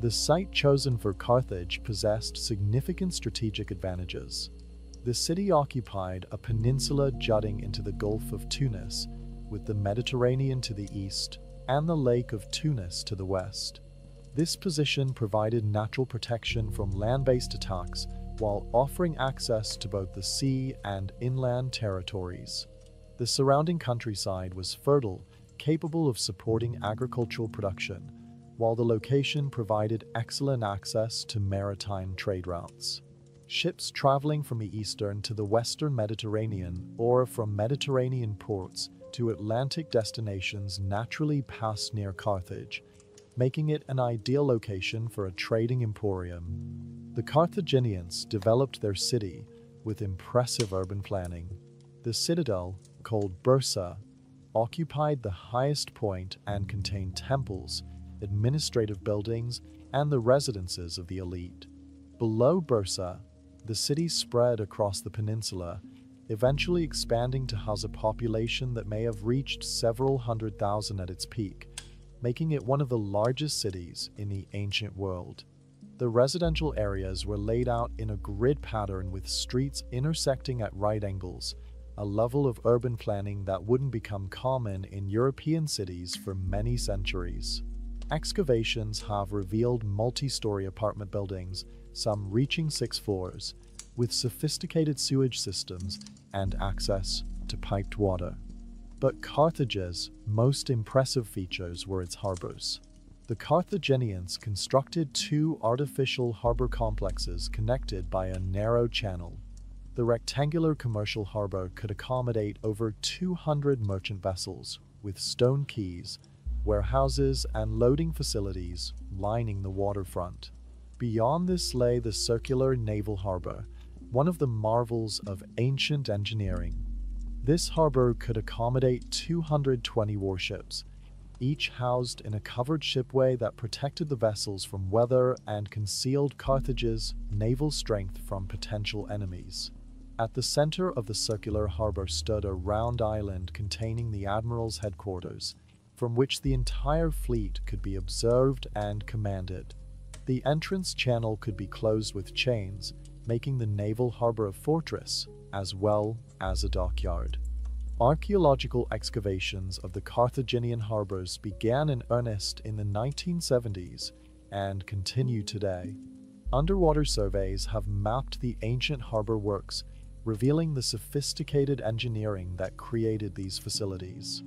The site chosen for Carthage possessed significant strategic advantages. The city occupied a peninsula jutting into the Gulf of Tunis, with the Mediterranean to the east and the Lake of Tunis to the west. This position provided natural protection from land-based attacks while offering access to both the sea and inland territories. The surrounding countryside was fertile, capable of supporting agricultural production, while the location provided excellent access to maritime trade routes. Ships traveling from the eastern to the western Mediterranean or from Mediterranean ports to Atlantic destinations naturally passed near Carthage, making it an ideal location for a trading emporium. The Carthaginians developed their city with impressive urban planning. The citadel, called Bursa, occupied the highest point and contained temples, administrative buildings, and the residences of the elite. Below Bursa, the city spread across the peninsula, eventually expanding to house a population that may have reached several 100,000 at its peak, making it one of the largest cities in the ancient world. The residential areas were laid out in a grid pattern with streets intersecting at right angles, a level of urban planning that wouldn't become common in European cities for many centuries. Excavations have revealed multi-story apartment buildings, some reaching 6 floors, with sophisticated sewage systems and access to piped water. But Carthage's most impressive features were its harbors. The Carthaginians constructed 2 artificial harbor complexes connected by a narrow channel. The rectangular commercial harbor could accommodate over 200 merchant vessels, with stone quays, warehouses, and loading facilities lining the waterfront. Beyond this lay the circular naval harbor, one of the marvels of ancient engineering. This harbor could accommodate 220 warships, each housed in a covered shipway that protected the vessels from weather and concealed Carthage's naval strength from potential enemies. At the center of the circular harbor stood a round island containing the admiral's headquarters, from which the entire fleet could be observed and commanded. The entrance channel could be closed with chains, making the naval harbor a fortress, as well as a dockyard. Archaeological excavations of the Carthaginian harbors began in earnest in the 1970s and continue today. Underwater surveys have mapped the ancient harbor works, revealing the sophisticated engineering that created these facilities.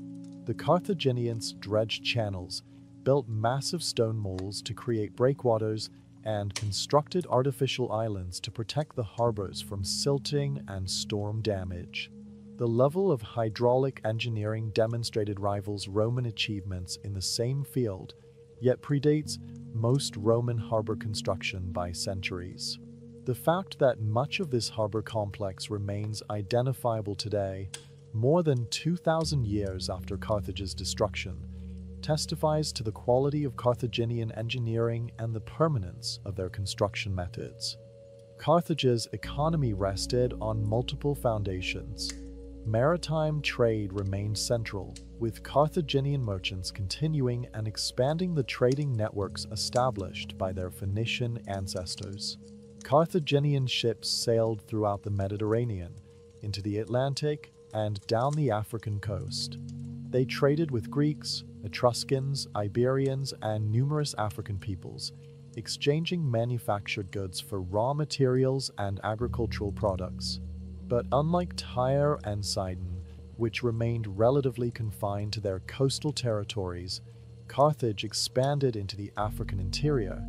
The Carthaginians dredged channels, built massive stone moles to create breakwaters, and constructed artificial islands to protect the harbors from silting and storm damage. The level of hydraulic engineering demonstrated rivals Roman achievements in the same field, yet predates most Roman harbor construction by centuries. The fact that much of this harbor complex remains identifiable today, more than 2,000 years after Carthage's destruction, testifies to the quality of Carthaginian engineering and the permanence of their construction methods. Carthage's economy rested on multiple foundations. Maritime trade remained central, with Carthaginian merchants continuing and expanding the trading networks established by their Phoenician ancestors. Carthaginian ships sailed throughout the Mediterranean, into the Atlantic, and down the African coast. They traded with Greeks, Etruscans, Iberians, and numerous African peoples, exchanging manufactured goods for raw materials and agricultural products. But unlike Tyre and Sidon, which remained relatively confined to their coastal territories, Carthage expanded into the African interior,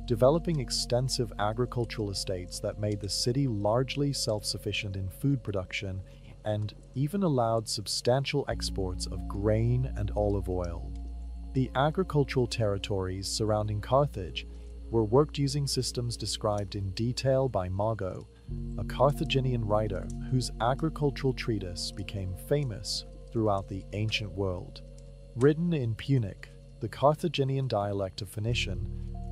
developing extensive agricultural estates that made the city largely self-sufficient in food production and even allowed substantial exports of grain and olive oil. The agricultural territories surrounding Carthage were worked using systems described in detail by Mago, a Carthaginian writer whose agricultural treatise became famous throughout the ancient world. Written in Punic, the Carthaginian dialect of Phoenician,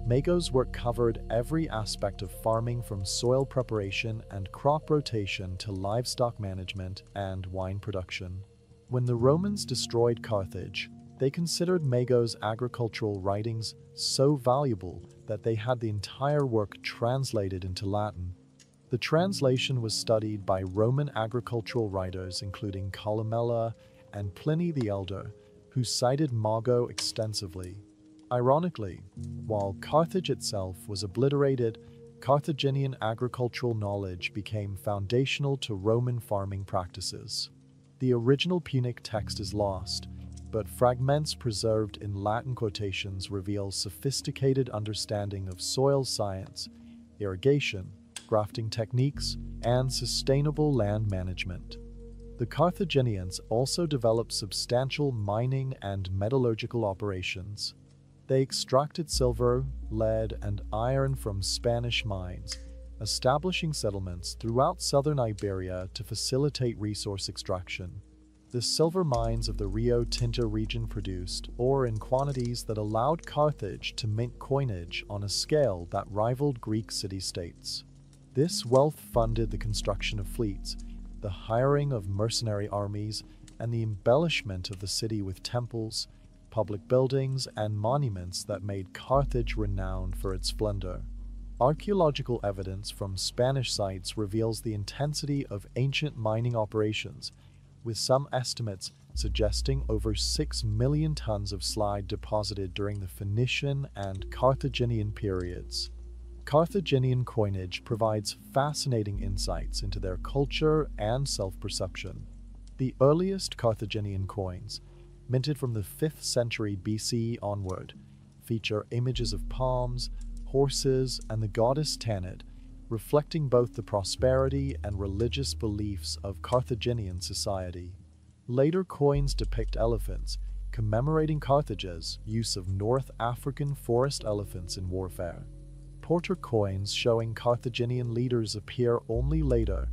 Mago's work covered every aspect of farming from soil preparation and crop rotation to livestock management and wine production. When the Romans destroyed Carthage, they considered Mago's agricultural writings so valuable that they had the entire work translated into Latin. The translation was studied by Roman agricultural writers including Columella and Pliny the Elder, who cited Mago extensively. Ironically, while Carthage itself was obliterated, Carthaginian agricultural knowledge became foundational to Roman farming practices. The original Punic text is lost, but fragments preserved in Latin quotations reveal sophisticated understanding of soil science, irrigation, grafting techniques, and sustainable land management. The Carthaginians also developed substantial mining and metallurgical operations. They extracted silver, lead, and iron from Spanish mines, establishing settlements throughout southern Iberia to facilitate resource extraction. The silver mines of the Rio Tinto region produced ore in quantities that allowed Carthage to mint coinage on a scale that rivaled Greek city-states. This wealth funded the construction of fleets, the hiring of mercenary armies, and the embellishment of the city with temples, public buildings, and monuments that made Carthage renowned for its splendor. Archaeological evidence from Spanish sites reveals the intensity of ancient mining operations, with some estimates suggesting over 6 million tons of slag deposited during the Phoenician and Carthaginian periods. Carthaginian coinage provides fascinating insights into their culture and self-perception. The earliest Carthaginian coins, minted from the 5th century BCE onward, feature images of palms, horses, and the goddess Tanit, reflecting both the prosperity and religious beliefs of Carthaginian society. Later coins depict elephants, commemorating Carthage's use of North African forest elephants in warfare. Porter coins showing Carthaginian leaders appear only later,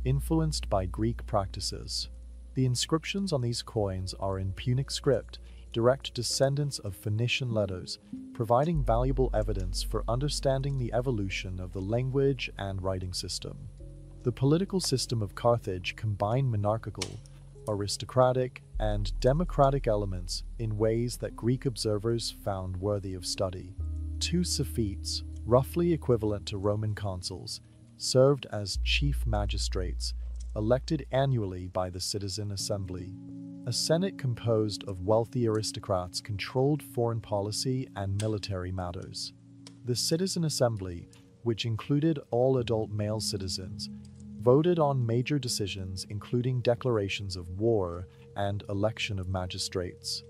influenced by Greek practices. The inscriptions on these coins are in Punic script, direct descendants of Phoenician letters, providing valuable evidence for understanding the evolution of the language and writing system. The political system of Carthage combined monarchical, aristocratic, and democratic elements in ways that Greek observers found worthy of study. 2 Sophetes, roughly equivalent to Roman consuls, served as chief magistrates, elected annually by the citizen assembly. A senate composed of wealthy aristocrats controlled foreign policy and military matters. The citizen assembly, which included all adult male citizens, voted on major decisions including declarations of war and election of magistrates.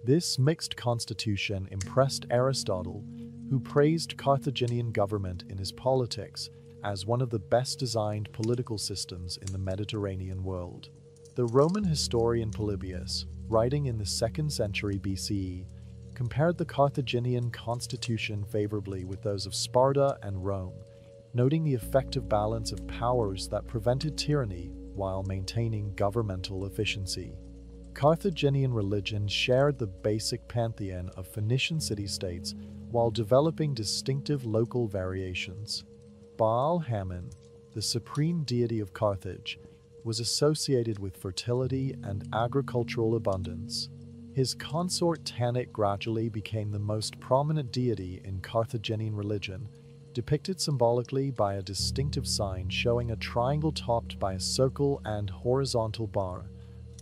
This mixed constitution impressed Aristotle, who praised Carthaginian government in his Politics as one of the best designed political systems in the Mediterranean world. The Roman historian Polybius, writing in the 2nd century BCE, compared the Carthaginian constitution favorably with those of Sparta and Rome, noting the effective balance of powers that prevented tyranny while maintaining governmental efficiency. Carthaginian religion shared the basic pantheon of Phoenician city-states while developing distinctive local variations. Baal-Hamon, the supreme deity of Carthage, was associated with fertility and agricultural abundance. His consort Tanit gradually became the most prominent deity in Carthaginian religion, depicted symbolically by a distinctive sign showing a triangle topped by a circle and horizontal bar,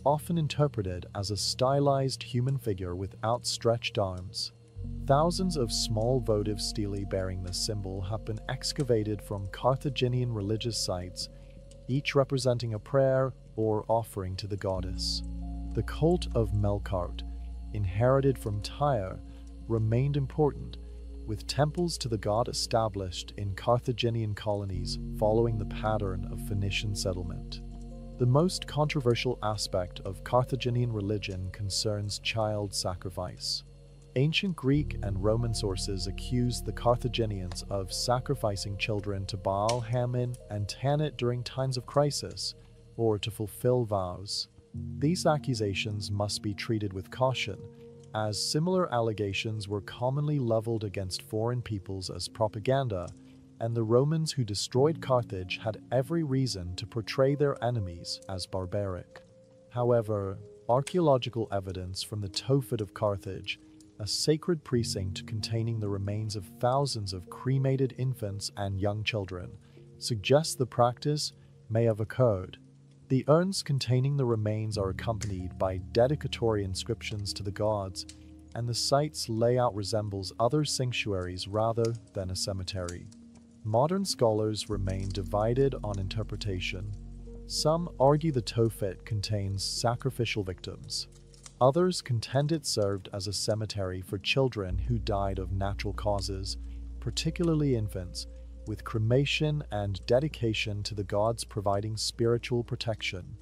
often interpreted as a stylized human figure with outstretched arms. Thousands of small votive stelae bearing this symbol have been excavated from Carthaginian religious sites, each representing a prayer or offering to the goddess. The cult of Melkart, inherited from Tyre, remained important, with temples to the god established in Carthaginian colonies following the pattern of Phoenician settlement. The most controversial aspect of Carthaginian religion concerns child sacrifice. Ancient Greek and Roman sources accuse the Carthaginians of sacrificing children to Baal-Hamon and Tanit during times of crisis, or to fulfill vows. These accusations must be treated with caution, as similar allegations were commonly leveled against foreign peoples as propaganda, and the Romans who destroyed Carthage had every reason to portray their enemies as barbaric. However, archaeological evidence from the Tophet of Carthage, a sacred precinct containing the remains of thousands of cremated infants and young children, suggests the practice may have occurred. The urns containing the remains are accompanied by dedicatory inscriptions to the gods, and the site's layout resembles other sanctuaries rather than a cemetery. Modern scholars remain divided on interpretation. Some argue the Tophet contains sacrificial victims. Others contend it served as a cemetery for children who died of natural causes, particularly infants, with cremation and dedication to the gods providing spiritual protection.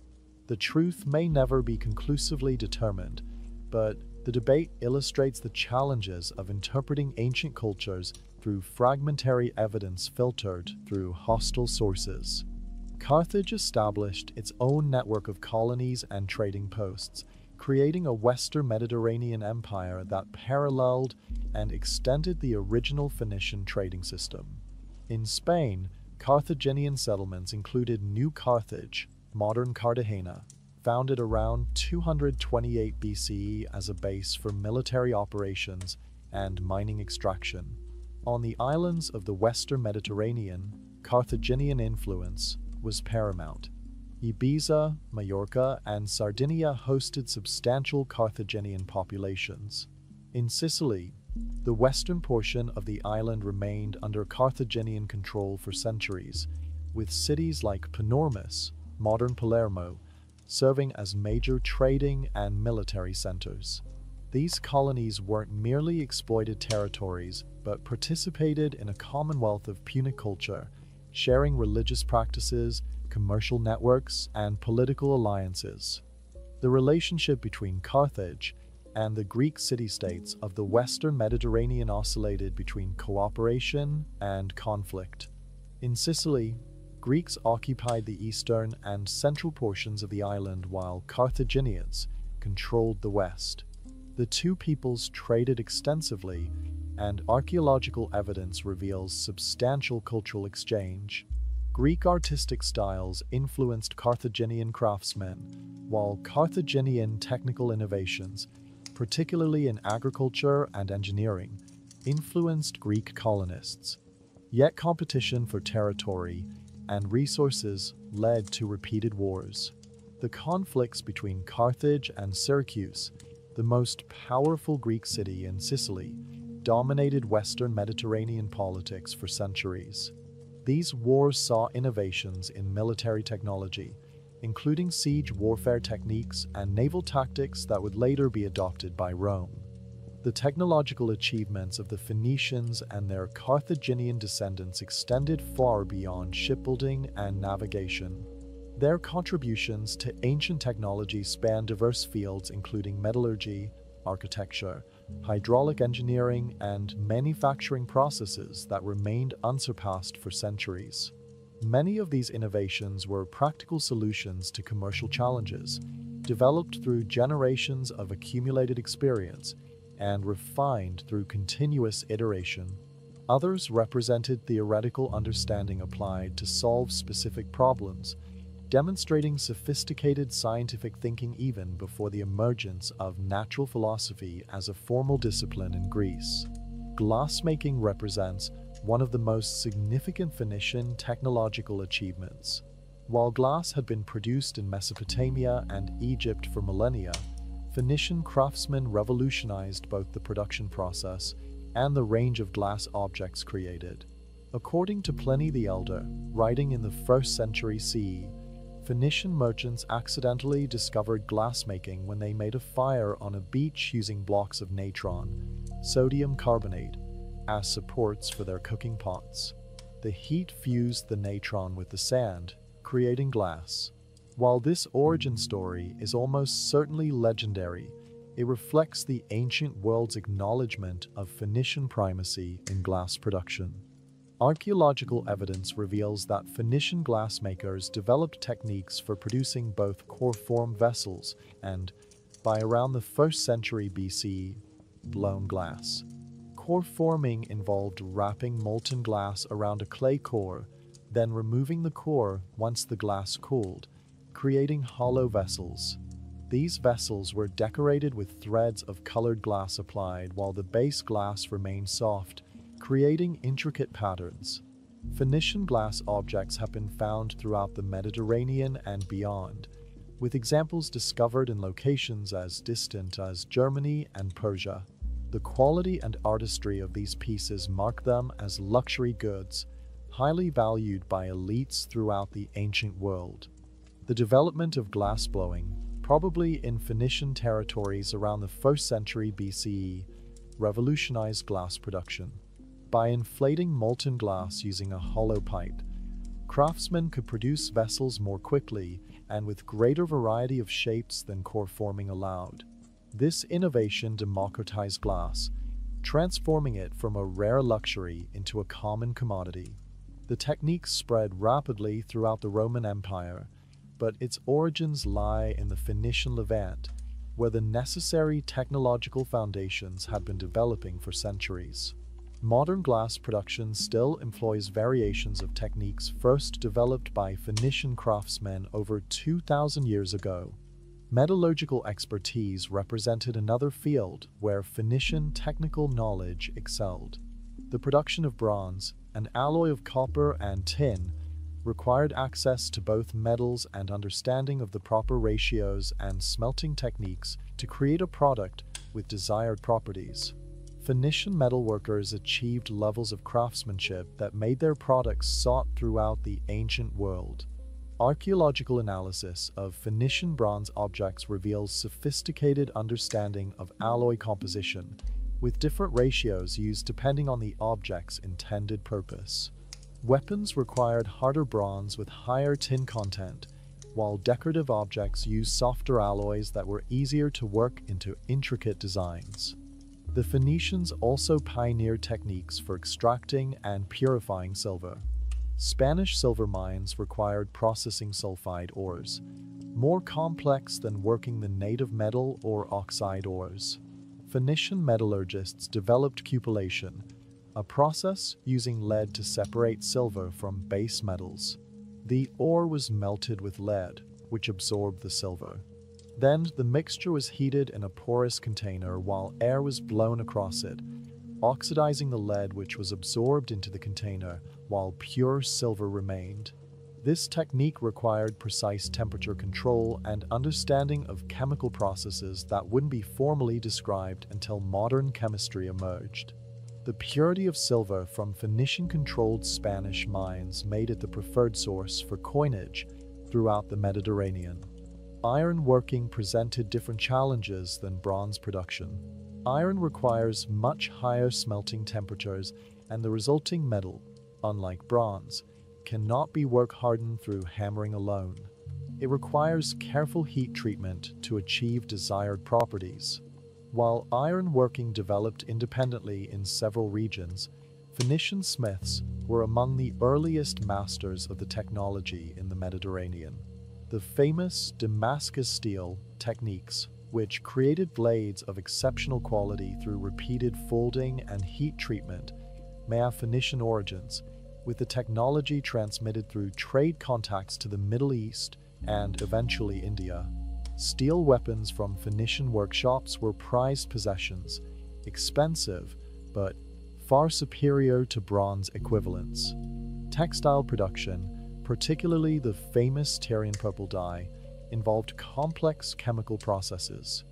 The truth may never be conclusively determined, but the debate illustrates the challenges of interpreting ancient cultures through fragmentary evidence filtered through hostile sources. Carthage established its own network of colonies and trading posts, creating a Western Mediterranean empire that paralleled and extended the original Phoenician trading system. In Spain, Carthaginian settlements included New Carthage, modern Cartagena, founded around 228 BCE as a base for military operations and mining extraction. On the islands of the Western Mediterranean, Carthaginian influence was paramount. Ibiza, Majorca, and Sardinia hosted substantial Carthaginian populations. In Sicily, the western portion of the island remained under Carthaginian control for centuries, with cities like Panormus, modern Palermo, serving as major trading and military centers. These colonies weren't merely exploited territories, but participated in a commonwealth of Punic culture, sharing religious practices, commercial networks, and political alliances. The relationship between Carthage and the Greek city-states of the Western Mediterranean oscillated between cooperation and conflict. In Sicily, Greeks occupied the eastern and central portions of the island while Carthaginians controlled the west. The two peoples traded extensively, and archaeological evidence reveals substantial cultural exchange. Greek artistic styles influenced Carthaginian craftsmen, while Carthaginian technical innovations, particularly in agriculture and engineering, influenced Greek colonists. Yet competition for territory and resources led to repeated wars. The conflicts between Carthage and Syracuse, the most powerful Greek city in Sicily, dominated Western Mediterranean politics for centuries. These wars saw innovations in military technology, including siege warfare techniques and naval tactics that would later be adopted by Rome. The technological achievements of the Phoenicians and their Carthaginian descendants extended far beyond shipbuilding and navigation. Their contributions to ancient technology span diverse fields including metallurgy, architecture, hydraulic engineering, and manufacturing processes that remained unsurpassed for centuries. Many of these innovations were practical solutions to commercial challenges, developed through generations of accumulated experience and refined through continuous iteration. Others represented theoretical understanding applied to solve specific problems, demonstrating sophisticated scientific thinking even before the emergence of natural philosophy as a formal discipline in Greece. Glassmaking represents one of the most significant Phoenician technological achievements. While glass had been produced in Mesopotamia and Egypt for millennia, Phoenician craftsmen revolutionized both the production process and the range of glass objects created. According to Pliny the Elder, writing in the 1st century CE, Phoenician merchants accidentally discovered glassmaking when they made a fire on a beach using blocks of natron, sodium carbonate, as supports for their cooking pots. The heat fused the natron with the sand, creating glass. While this origin story is almost certainly legendary, it reflects the ancient world's acknowledgement of Phoenician primacy in glass production. Archaeological evidence reveals that Phoenician glassmakers developed techniques for producing both core-form vessels and, by around the 1st century BC, blown glass. Core forming involved wrapping molten glass around a clay core, then removing the core once the glass cooled, creating hollow vessels. These vessels were decorated with threads of colored glass applied while the base glass remained soft, creating intricate patterns. Phoenician glass objects have been found throughout the Mediterranean and beyond, with examples discovered in locations as distant as Germany and Persia. The quality and artistry of these pieces mark them as luxury goods, highly valued by elites throughout the ancient world. The development of glassblowing, probably in Phoenician territories around the 1st century BCE, revolutionized glass production. By inflating molten glass using a hollow pipe, craftsmen could produce vessels more quickly and with greater variety of shapes than core forming allowed. This innovation democratized glass, transforming it from a rare luxury into a common commodity. The technique spread rapidly throughout the Roman Empire, but its origins lie in the Phoenician Levant, where the necessary technological foundations had been developing for centuries. Modern glass production still employs variations of techniques first developed by Phoenician craftsmen over 2,000 years ago. Metallurgical expertise represented another field where Phoenician technical knowledge excelled. The production of bronze, an alloy of copper and tin, required access to both metals and understanding of the proper ratios and smelting techniques to create a product with desired properties. Phoenician metalworkers achieved levels of craftsmanship that made their products sought throughout the ancient world. Archaeological analysis of Phoenician bronze objects reveals sophisticated understanding of alloy composition, with different ratios used depending on the object's intended purpose. Weapons required harder bronze with higher tin content, while decorative objects used softer alloys that were easier to work into intricate designs. The Phoenicians also pioneered techniques for extracting and purifying silver. Spanish silver mines required processing sulfide ores, more complex than working the native metal or oxide ores. Phoenician metallurgists developed cupellation, a process using lead to separate silver from base metals. The ore was melted with lead, which absorbed the silver. Then the mixture was heated in a porous container while air was blown across it, oxidizing the lead which was absorbed into the container while pure silver remained. This technique required precise temperature control and understanding of chemical processes that wouldn't be formally described until modern chemistry emerged. The purity of silver from Phoenician-controlled Spanish mines made it the preferred source for coinage throughout the Mediterranean. Iron working presented different challenges than bronze production. Iron requires much higher smelting temperatures, and the resulting metal, unlike bronze, cannot be work-hardened through hammering alone. It requires careful heat treatment to achieve desired properties. While iron working developed independently in several regions, Phoenician smiths were among the earliest masters of the technology in the Mediterranean. The famous Damascus steel techniques, which created blades of exceptional quality through repeated folding and heat treatment, may have Phoenician origins, with the technology transmitted through trade contacts to the Middle East and eventually India. Steel weapons from Phoenician workshops were prized possessions, expensive, but far superior to bronze equivalents. Textile production, particularly the famous Tyrian purple dye, involved complex chemical processes.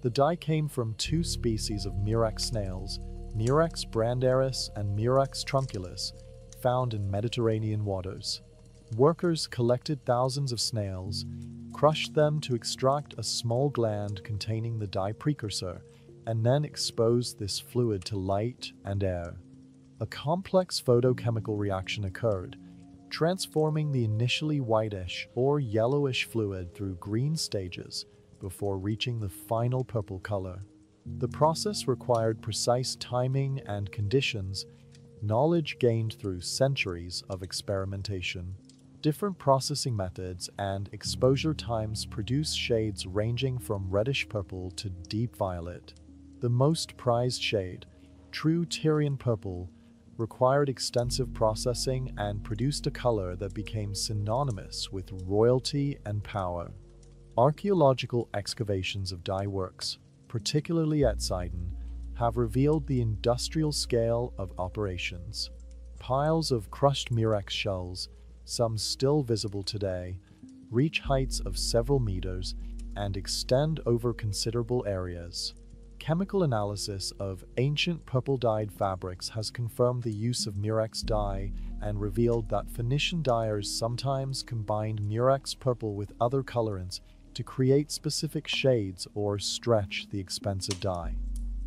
The dye came from two species of murex snails, Murex brandaris and Murex trunculus, found in Mediterranean waters. Workers collected thousands of snails, crushed them to extract a small gland containing the dye precursor, and then exposed this fluid to light and air. A complex photochemical reaction occurred, transforming the initially whitish or yellowish fluid through green stages before reaching the final purple color. The process required precise timing and conditions, knowledge gained through centuries of experimentation. Different processing methods and exposure times produce shades ranging from reddish purple to deep violet. The most prized shade, true Tyrian purple, required extensive processing and produced a color that became synonymous with royalty and power. Archaeological excavations of dye works, particularly at Sidon, have revealed the industrial scale of operations. Piles of crushed murex shells, some still visible today, reach heights of several meters and extend over considerable areas. Chemical analysis of ancient purple-dyed fabrics has confirmed the use of murex dye and revealed that Phoenician dyers sometimes combined murex purple with other colorants to create specific shades or stretch the expensive dye.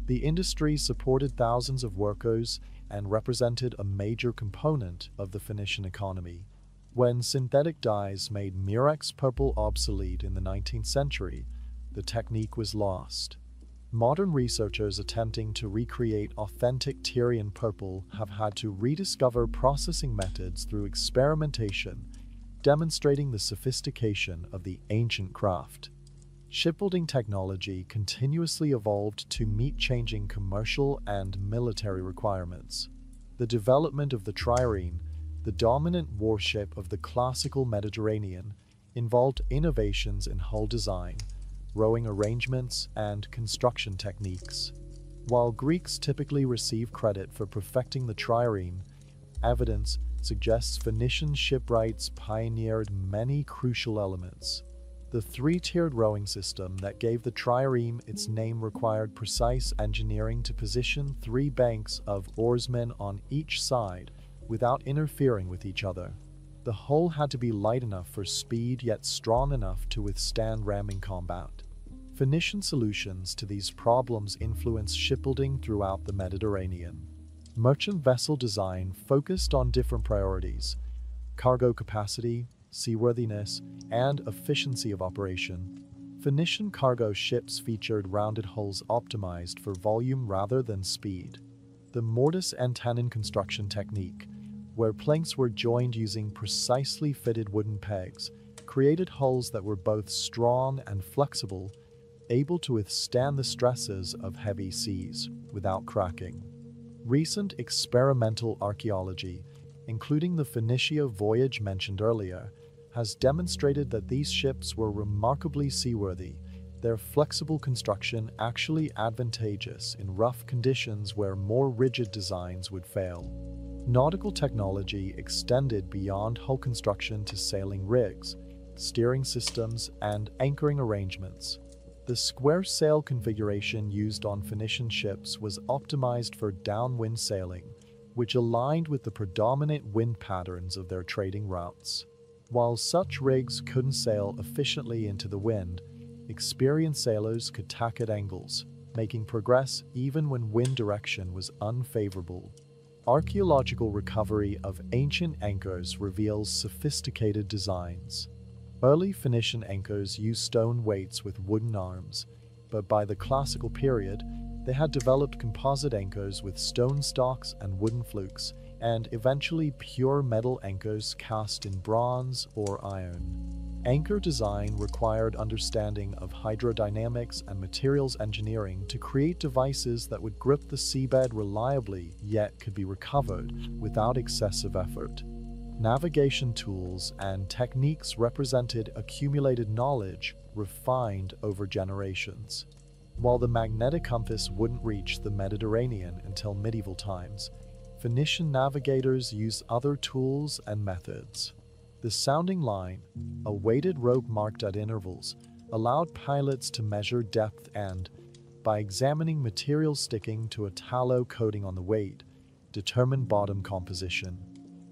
The industry supported thousands of workers and represented a major component of the Phoenician economy. When synthetic dyes made Murex purple obsolete in the 19th century, the technique was lost. Modern researchers attempting to recreate authentic Tyrian purple have had to rediscover processing methods through experimentation, demonstrating the sophistication of the ancient craft. Shipbuilding technology continuously evolved to meet changing commercial and military requirements. The development of the trireme, the dominant warship of the classical Mediterranean, involved innovations in hull design, rowing arrangements, and construction techniques. While Greeks typically receive credit for perfecting the trireme, evidence suggests Phoenician shipwrights pioneered many crucial elements. The three-tiered rowing system that gave the trireme its name required precise engineering to position three banks of oarsmen on each side without interfering with each other. The hull had to be light enough for speed yet strong enough to withstand ramming combat. Phoenician solutions to these problems influenced shipbuilding throughout the Mediterranean. Merchant vessel design focused on different priorities: cargo capacity, seaworthiness, and efficiency of operation. Phoenician cargo ships featured rounded hulls optimized for volume rather than speed. The mortise and tenon construction technique, where planks were joined using precisely fitted wooden pegs, created hulls that were both strong and flexible, able to withstand the stresses of heavy seas without cracking. Recent experimental archaeology, including the Phoenicia voyage mentioned earlier, has demonstrated that these ships were remarkably seaworthy, their flexible construction actually advantageous in rough conditions where more rigid designs would fail. Nautical technology extended beyond hull construction to sailing rigs, steering systems, and anchoring arrangements. The square sail configuration used on Phoenician ships was optimized for downwind sailing, which aligned with the predominant wind patterns of their trading routes. While such rigs couldn't sail efficiently into the wind, experienced sailors could tack at angles, making progress even when wind direction was unfavorable. Archaeological recovery of ancient anchors reveals sophisticated designs. Early Phoenician anchors used stone weights with wooden arms, but by the classical period, they had developed composite anchors with stone stocks and wooden flukes, and eventually pure metal anchors cast in bronze or iron. Anchor design required understanding of hydrodynamics and materials engineering to create devices that would grip the seabed reliably yet could be recovered without excessive effort. Navigation tools and techniques represented accumulated knowledge refined over generations. While the magnetic compass wouldn't reach the Mediterranean until medieval times, Phoenician navigators used other tools and methods. The sounding line, a weighted rope marked at intervals, allowed pilots to measure depth and, by examining material sticking to a tallow coating on the weight, determine bottom composition.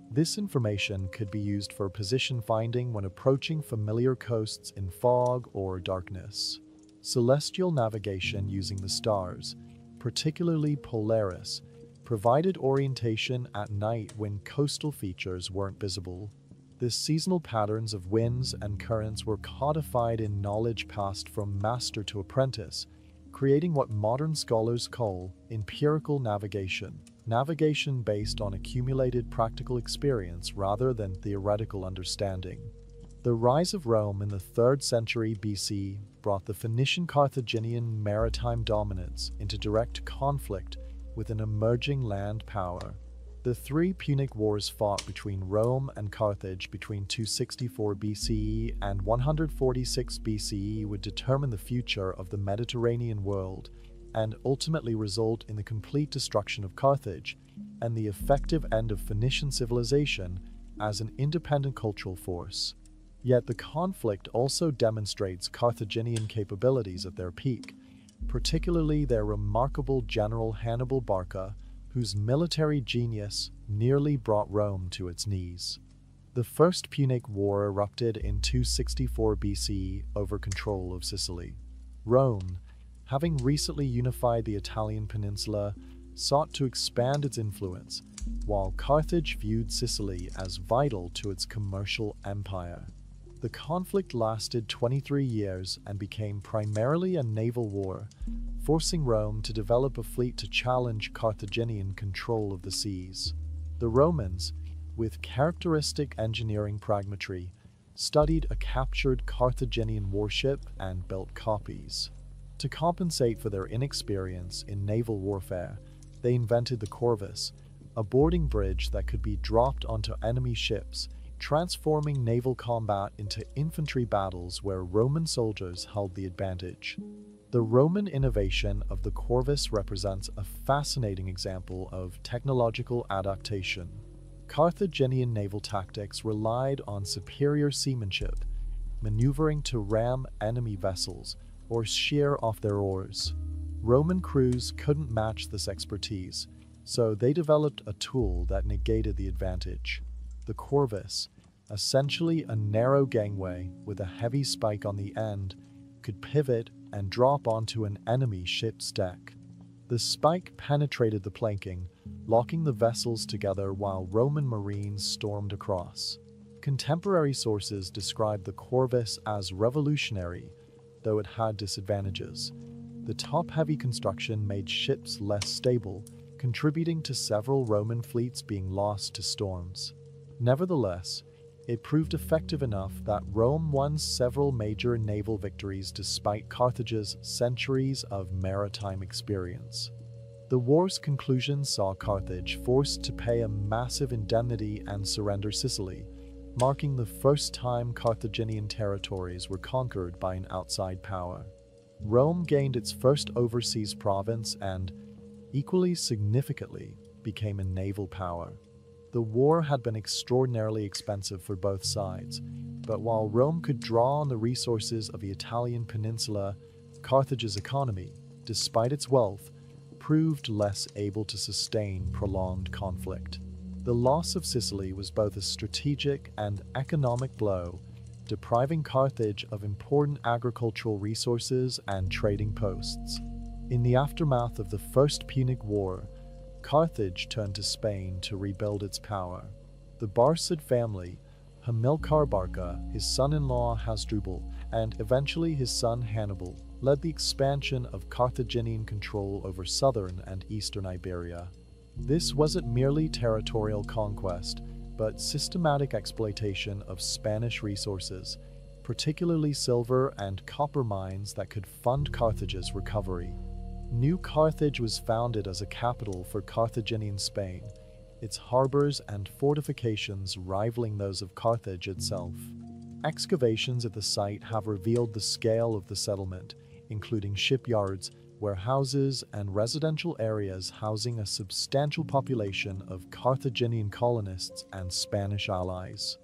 This information could be used for position finding when approaching familiar coasts in fog or darkness. Celestial navigation using the stars, particularly Polaris, provided orientation at night when coastal features weren't visible. The seasonal patterns of winds and currents were codified in knowledge passed from master to apprentice, creating what modern scholars call empirical navigation. Navigation based on accumulated practical experience rather than theoretical understanding. The rise of Rome in the 3rd century BC brought the Phoenician-Carthaginian maritime dominance into direct conflict with an emerging land power. The 3 Punic Wars fought between Rome and Carthage between 264 BCE and 146 BCE would determine the future of the Mediterranean world and ultimately result in the complete destruction of Carthage and the effective end of Phoenician civilization as an independent cultural force. Yet the conflict also demonstrates Carthaginian capabilities at their peak, particularly their remarkable general Hannibal Barca, whose military genius nearly brought Rome to its knees. The First Punic War erupted in 264 BC over control of Sicily. Rome, having recently unified the Italian peninsula, sought to expand its influence, while Carthage viewed Sicily as vital to its commercial empire. The conflict lasted 23 years and became primarily a naval war, forcing Rome to develop a fleet to challenge Carthaginian control of the seas. The Romans, with characteristic engineering pragmatry, studied a captured Carthaginian warship and built copies. To compensate for their inexperience in naval warfare, they invented the corvus, a boarding bridge that could be dropped onto enemy ships, transforming naval combat into infantry battles where Roman soldiers held the advantage. The Roman innovation of the corvus represents a fascinating example of technological adaptation. Carthaginian naval tactics relied on superior seamanship, maneuvering to ram enemy vessels or shear off their oars. Roman crews couldn't match this expertise, so they developed a tool that negated the advantage. The corvus, essentially a narrow gangway with a heavy spike on the end, could pivot and drop onto an enemy ship's deck. The spike penetrated the planking, locking the vessels together while Roman marines stormed across. Contemporary sources describe the corvus as revolutionary, though it had disadvantages. The top-heavy construction made ships less stable, contributing to several Roman fleets being lost to storms. Nevertheless, it proved effective enough that Rome won several major naval victories despite Carthage's centuries of maritime experience. The war's conclusion saw Carthage forced to pay a massive indemnity and surrender Sicily, marking the first time Carthaginian territories were conquered by an outside power. Rome gained its first overseas province and, equally significantly, became a naval power. The war had been extraordinarily expensive for both sides, but while Rome could draw on the resources of the Italian peninsula, Carthage's economy, despite its wealth, proved less able to sustain prolonged conflict. The loss of Sicily was both a strategic and economic blow, depriving Carthage of important agricultural resources and trading posts. In the aftermath of the First Punic War, Carthage turned to Spain to rebuild its power. The Barcid family, Hamilcar Barca, his son-in-law Hasdrubal, and eventually his son Hannibal, led the expansion of Carthaginian control over southern and eastern Iberia. This wasn't merely territorial conquest, but systematic exploitation of Spanish resources, particularly silver and copper mines that could fund Carthage's recovery. New Carthage was founded as a capital for Carthaginian Spain, its harbors and fortifications rivaling those of Carthage itself. Excavations at the site have revealed the scale of the settlement, including shipyards, warehouses, and residential areas housing a substantial population of Carthaginian colonists and Spanish allies.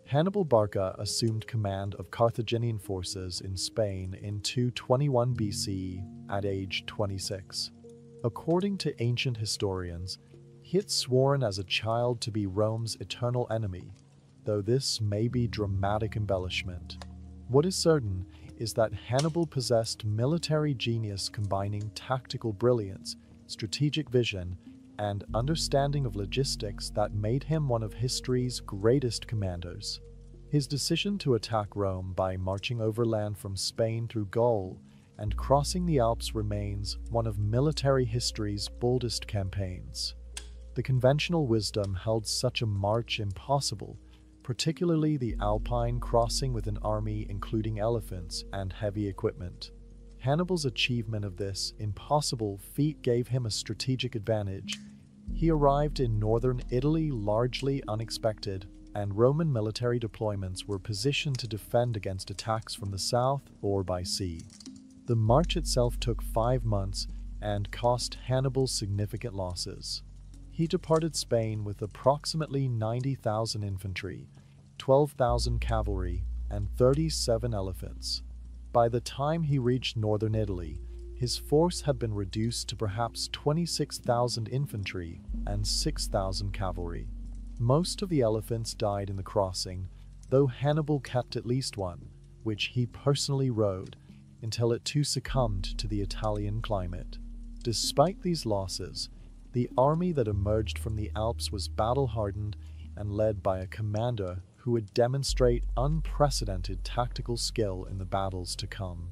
Hannibal Barca assumed command of Carthaginian forces in Spain in 221 BC at age 26. According to ancient historians, he had sworn as a child to be Rome's eternal enemy, though this may be dramatic embellishment. What is certain is that Hannibal possessed military genius combining tactical brilliance, strategic vision, and understanding of logistics that made him one of history's greatest commanders. His decision to attack Rome by marching overland from Spain through Gaul and crossing the Alps remains one of military history's boldest campaigns. The conventional wisdom held such a march impossible, particularly the Alpine crossing with an army including elephants and heavy equipment. Hannibal's achievement of this impossible feat gave him a strategic advantage. He arrived in northern Italy largely unexpected, and Roman military deployments were positioned to defend against attacks from the south or by sea. The march itself took 5 months and cost Hannibal significant losses. He departed Spain with approximately 90,000 infantry, 12,000 cavalry, and 37 elephants. By the time he reached northern Italy, his force had been reduced to perhaps 26,000 infantry and 6,000 cavalry. Most of the elephants died in the crossing, though Hannibal kept at least one, which he personally rode, until it too succumbed to the Italian climate. Despite these losses, the army that emerged from the Alps was battle-hardened and led by a commander who would demonstrate unprecedented tactical skill in the battles to come.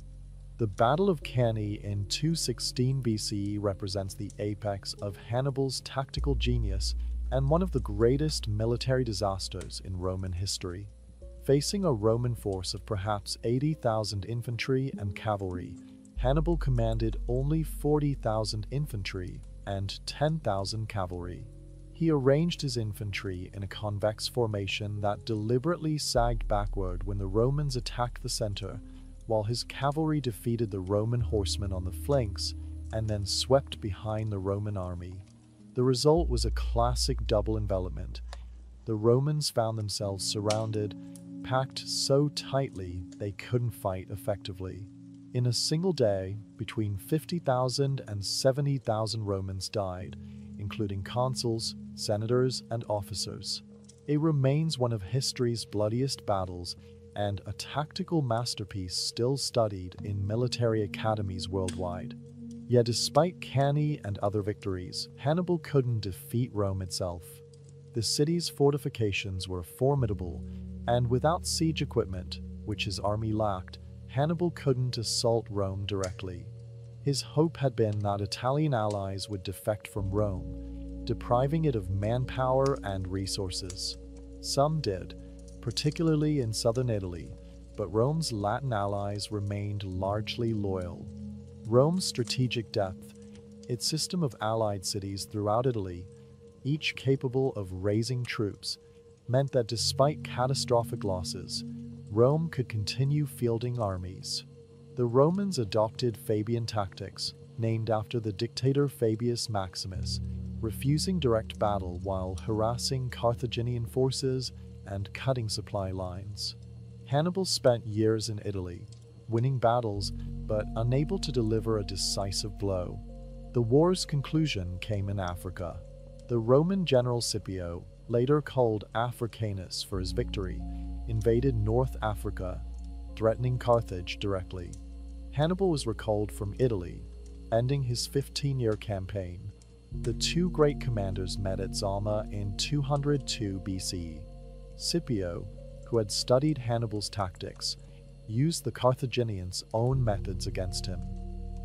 The Battle of Cannae in 216 BCE represents the apex of Hannibal's tactical genius and one of the greatest military disasters in Roman history. Facing a Roman force of perhaps 80,000 infantry and cavalry, Hannibal commanded only 40,000 infantry and 10,000 cavalry. He arranged his infantry in a convex formation that deliberately sagged backward when the Romans attacked the center, while his cavalry defeated the Roman horsemen on the flanks and then swept behind the Roman army. The result was a classic double envelopment. The Romans found themselves surrounded, packed so tightly they couldn't fight effectively. In a single day, between 50,000 and 70,000 Romans died, including consuls, senators, and officers. It remains one of history's bloodiest battles and a tactical masterpiece still studied in military academies worldwide. Yet despite Cannae and other victories, Hannibal couldn't defeat Rome itself. The city's fortifications were formidable, and without siege equipment, which his army lacked, Hannibal couldn't assault Rome directly. His hope had been that Italian allies would defect from Rome, depriving it of manpower and resources. Some did, particularly in southern Italy, but Rome's Latin allies remained largely loyal. Rome's strategic depth, its system of allied cities throughout Italy, each capable of raising troops, meant that despite catastrophic losses, Rome could continue fielding armies. The Romans adopted Fabian tactics, named after the dictator Fabius Maximus, refusing direct battle while harassing Carthaginian forces and cutting supply lines. Hannibal spent years in Italy, winning battles but unable to deliver a decisive blow. The war's conclusion came in Africa. The Roman general Scipio, later called Africanus for his victory, invaded North Africa, threatening Carthage directly. Hannibal was recalled from Italy, ending his 15-year campaign. The two great commanders met at Zama in 202 BCE. Scipio, who had studied Hannibal's tactics, used the Carthaginians' own methods against him.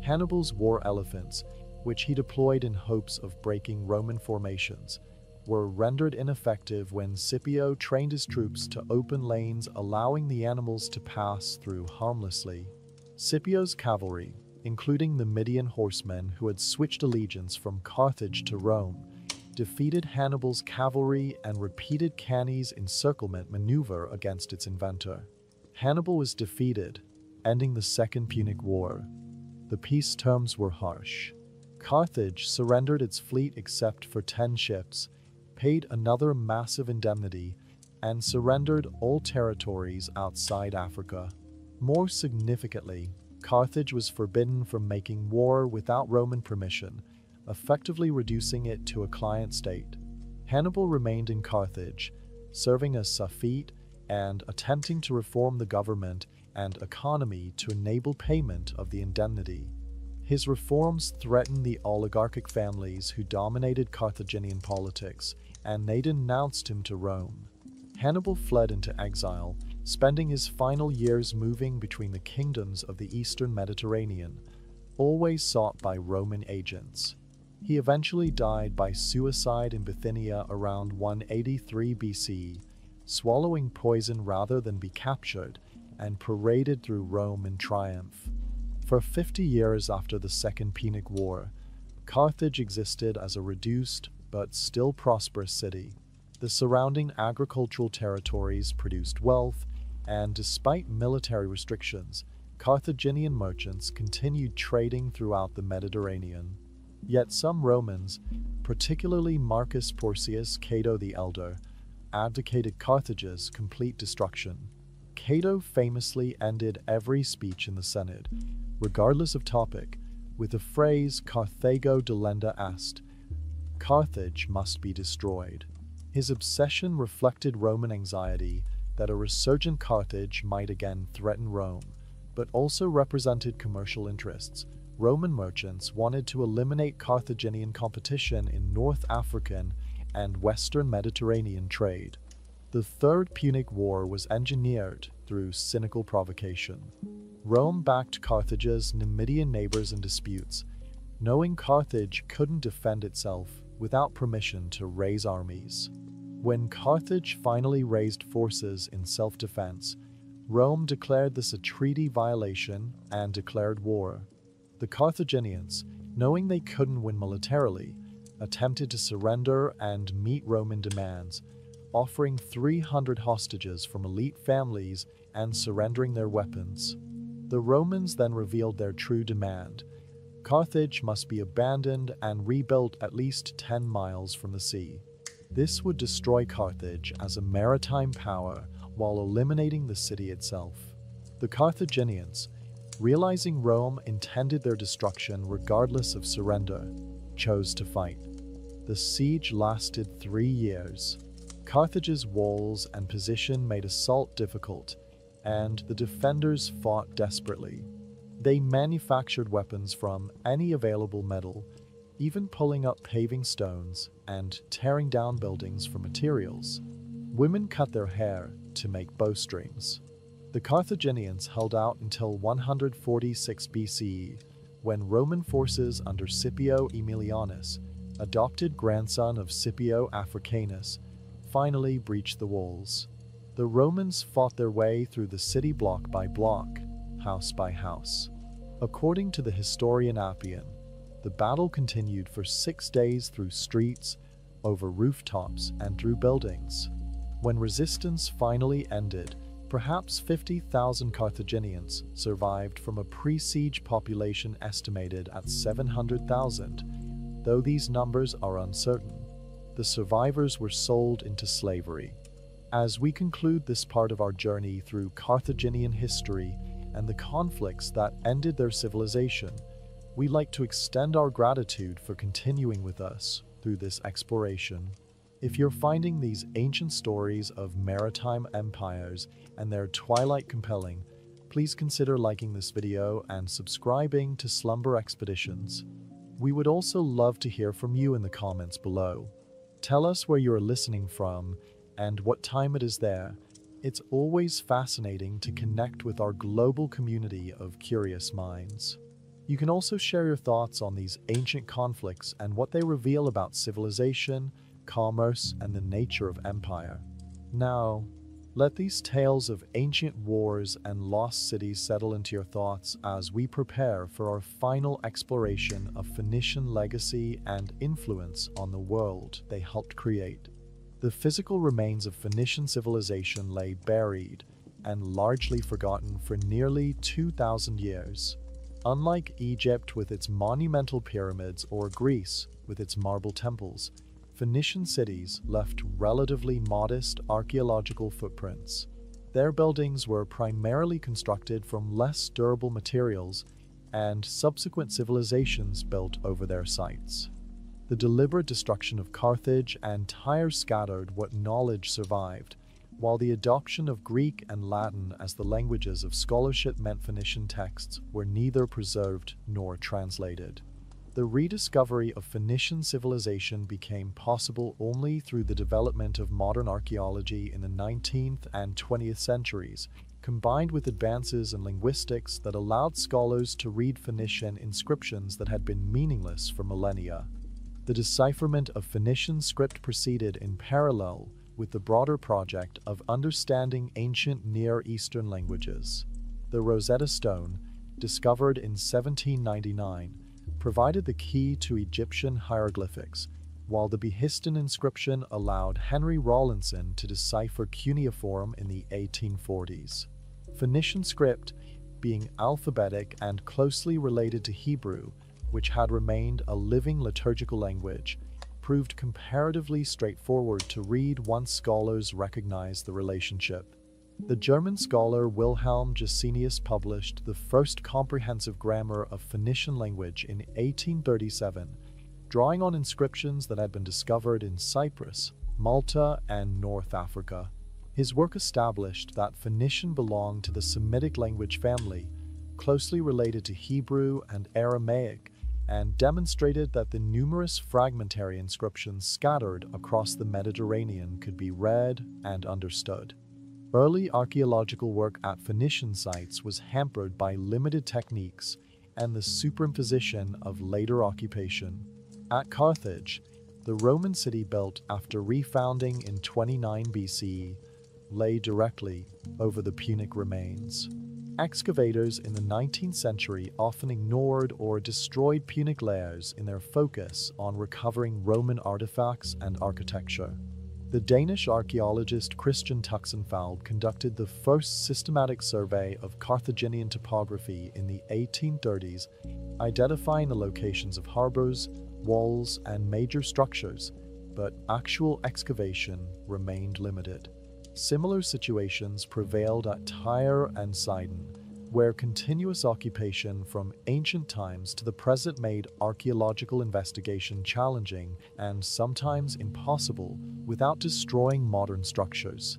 Hannibal's war elephants, which he deployed in hopes of breaking Roman formations, were rendered ineffective when Scipio trained his troops to open lanes, allowing the animals to pass through harmlessly. Scipio's cavalry, including the Median horsemen who had switched allegiance from Carthage to Rome, defeated Hannibal's cavalry and repeated Cannae's encirclement maneuver against its inventor. Hannibal was defeated, ending the Second Punic War. The peace terms were harsh. Carthage surrendered its fleet except for 10 ships, paid another massive indemnity, and surrendered all territories outside Africa. More significantly, Carthage was forbidden from making war without Roman permission, effectively reducing it to a client state. Hannibal remained in Carthage, serving as Safite and attempting to reform the government and economy to enable payment of the indemnity. His reforms threatened the oligarchic families who dominated Carthaginian politics, and they denounced him to Rome. Hannibal fled into exile, spending his final years moving between the kingdoms of the eastern Mediterranean, always sought by Roman agents. He eventually died by suicide in Bithynia around 183 BC, swallowing poison rather than be captured, and paraded through Rome in triumph. For 50 years after the Second Punic War, Carthage existed as a reduced but still prosperous city. The surrounding agricultural territories produced wealth, and despite military restrictions, Carthaginian merchants continued trading throughout the Mediterranean. Yet some Romans, particularly Marcus Porcius Cato the Elder, advocated Carthage's complete destruction. Cato famously ended every speech in the Senate, regardless of topic, with the phrase Carthago delenda est, Carthage must be destroyed. His obsession reflected Roman anxiety that a resurgent Carthage might again threaten Rome, but also represented commercial interests. Roman merchants wanted to eliminate Carthaginian competition in North African and Western Mediterranean trade. The Third Punic War was engineered through cynical provocation. Rome backed Carthage's Numidian neighbors in disputes, knowing Carthage couldn't defend itself without permission to raise armies. When Carthage finally raised forces in self-defense, Rome declared this a treaty violation and declared war. The Carthaginians, knowing they couldn't win militarily, attempted to surrender and meet Roman demands, offering 300 hostages from elite families and surrendering their weapons. The Romans then revealed their true demand. Carthage must be abandoned and rebuilt at least 10 miles from the sea. This would destroy Carthage as a maritime power while eliminating the city itself. The Carthaginians, realizing Rome intended their destruction regardless of surrender, chose to fight. The siege lasted 3 years. Carthage's walls and position made assault difficult, and the defenders fought desperately. They manufactured weapons from any available metal, even pulling up paving stones and tearing down buildings for materials. Women cut their hair to make bowstrings. The Carthaginians held out until 146 BCE, when Roman forces under Scipio Aemilianus, adopted grandson of Scipio Africanus, finally breached the walls. The Romans fought their way through the city block by block, house by house. According to the historian Ambient, the battle continued for 6 days through streets, over rooftops, and through buildings. When resistance finally ended, perhaps 50,000 Carthaginians survived from a pre-siege population estimated at 700,000, though these numbers are uncertain. The survivors were sold into slavery. As we conclude this part of our journey through Carthaginian history and the conflicts that ended their civilization, we'd like to extend our gratitude for continuing with us through this exploration. If you're finding these ancient stories of maritime empires and their twilight compelling, please consider liking this video and subscribing to Slumber Expeditions. We would also love to hear from you in the comments below. Tell us where you are listening from and what time it is there. It's always fascinating to connect with our global community of curious minds. You can also share your thoughts on these ancient conflicts and what they reveal about civilization, commerce, and the nature of empire. Now, let these tales of ancient wars and lost cities settle into your thoughts as we prepare for our final exploration of Phoenician legacy and influence on the world they helped create. The physical remains of Phoenician civilization lay buried and largely forgotten for nearly 2,000 years. Unlike Egypt with its monumental pyramids or Greece with its marble temples, Phoenician cities left relatively modest archaeological footprints. Their buildings were primarily constructed from less durable materials, and subsequent civilizations built over their sites. The deliberate destruction of Carthage and Tyre scattered what knowledge survived, while the adoption of Greek and Latin as the languages of scholarship meant Phoenician texts were neither preserved nor translated. The rediscovery of Phoenician civilization became possible only through the development of modern archaeology in the 19th and 20th centuries, combined with advances in linguistics that allowed scholars to read Phoenician inscriptions that had been meaningless for millennia. The decipherment of Phoenician script proceeded in parallel with the broader project of understanding ancient Near Eastern languages. The Rosetta Stone, discovered in 1799, provided the key to Egyptian hieroglyphics, while the Behistun inscription allowed Henry Rawlinson to decipher cuneiform in the 1840s. Phoenician script, being alphabetic and closely related to Hebrew, which had remained a living liturgical language, proved comparatively straightforward to read once scholars recognized the relationship. The German scholar Wilhelm Gesenius published the first comprehensive grammar of Phoenician language in 1837, drawing on inscriptions that had been discovered in Cyprus, Malta, and North Africa. His work established that Phoenician belonged to the Semitic language family, closely related to Hebrew and Aramaic, and demonstrated that the numerous fragmentary inscriptions scattered across the Mediterranean could be read and understood. Early archaeological work at Phoenician sites was hampered by limited techniques and the superimposition of later occupation. At Carthage, the Roman city built after refounding in 29 BCE lay directly over the Punic remains. Excavators in the 19th century often ignored or destroyed Punic layers in their focus on recovering Roman artifacts and architecture. The Danish archaeologist Christian Tuxenfeld conducted the first systematic survey of Carthaginian topography in the 1830s, identifying the locations of harbors, walls, and major structures, but actual excavation remained limited. Similar situations prevailed at Tyre and Sidon, where continuous occupation from ancient times to the present made archaeological investigation challenging and sometimes impossible without destroying modern structures.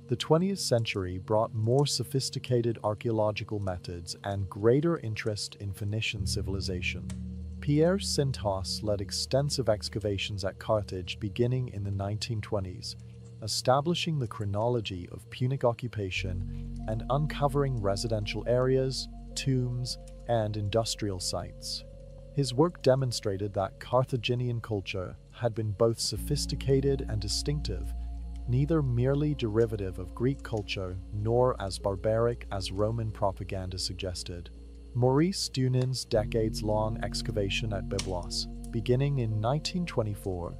The 20th century brought more sophisticated archaeological methods and greater interest in Phoenician civilization. Pierre Sintas led extensive excavations at Carthage beginning in the 1920s, establishing the chronology of Punic occupation and uncovering residential areas, tombs, and industrial sites. His work demonstrated that Carthaginian culture had been both sophisticated and distinctive, neither merely derivative of Greek culture nor as barbaric as Roman propaganda suggested. Maurice Dunin's decades-long excavation at Byblos, beginning in 1924,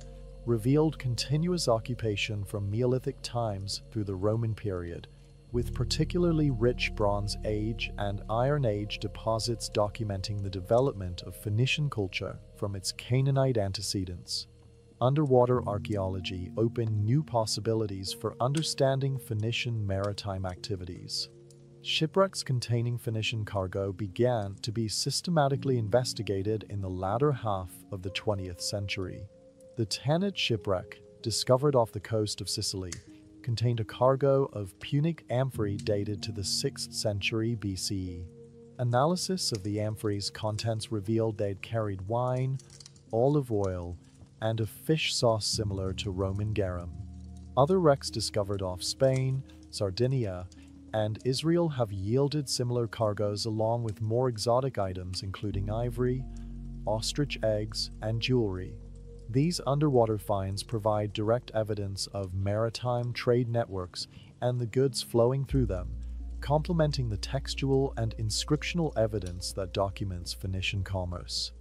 revealed continuous occupation from Neolithic times through the Roman period, with particularly rich Bronze Age and Iron Age deposits documenting the development of Phoenician culture from its Canaanite antecedents. Underwater archaeology opened new possibilities for understanding Phoenician maritime activities. Shipwrecks containing Phoenician cargo began to be systematically investigated in the latter half of the 20th century. The Tanit shipwreck, discovered off the coast of Sicily, contained a cargo of Punic amphorae dated to the 6th century BCE. Analysis of the amphorae's contents revealed they'd carried wine, olive oil, and a fish sauce similar to Roman garum. Other wrecks discovered off Spain, Sardinia, and Israel have yielded similar cargoes along with more exotic items including ivory, ostrich eggs, and jewelry. These underwater finds provide direct evidence of maritime trade networks and the goods flowing through them, complementing the textual and inscriptional evidence that documents Phoenician commerce.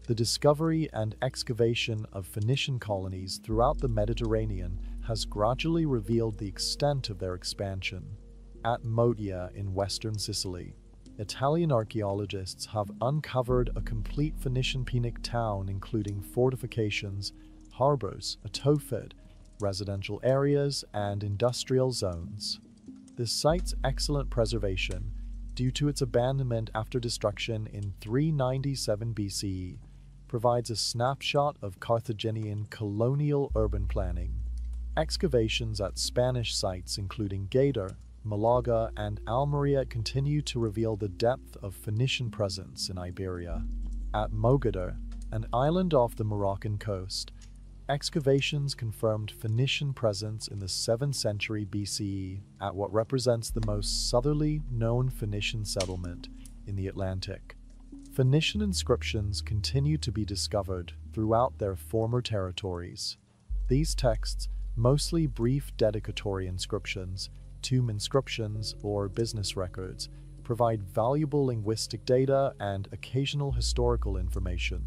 The discovery and excavation of Phoenician colonies throughout the Mediterranean has gradually revealed the extent of their expansion. At Motia in western Sicily, Italian archaeologists have uncovered a complete Phoenician Punic town including fortifications, harbors, a towfid, residential areas, and industrial zones. The site's excellent preservation, due to its abandonment after destruction in 397 BCE, provides a snapshot of Carthaginian colonial urban planning. Excavations at Spanish sites including Gader, Malaga, and Almeria continue to reveal the depth of Phoenician presence in Iberia. At Mogador, an island off the Moroccan coast, excavations confirmed Phoenician presence in the 7th century BCE at what represents the most southerly known Phoenician settlement in the Atlantic. Phoenician inscriptions continue to be discovered throughout their former territories. These texts, mostly brief dedicatory inscriptions, tomb inscriptions, or business records, provide valuable linguistic data and occasional historical information.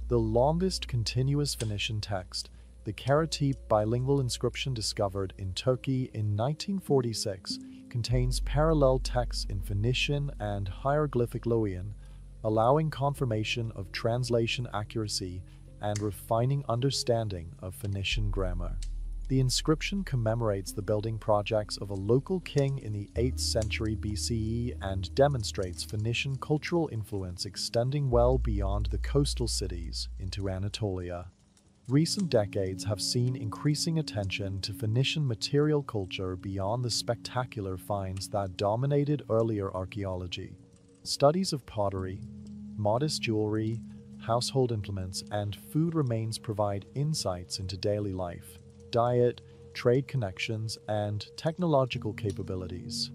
The longest continuous Phoenician text, the Karatepe bilingual inscription discovered in Turkey in 1946, contains parallel texts in Phoenician and hieroglyphic Loian, allowing confirmation of translation accuracy and refining understanding of Phoenician grammar. The inscription commemorates the building projects of a local king in the 8th century BCE and demonstrates Phoenician cultural influence extending well beyond the coastal cities into Anatolia. Recent decades have seen increasing attention to Phoenician material culture beyond the spectacular finds that dominated earlier archaeology. Studies of pottery, modest jewelry, household implements, and food remains provide insights into daily life, diet, trade connections, and technological capabilities.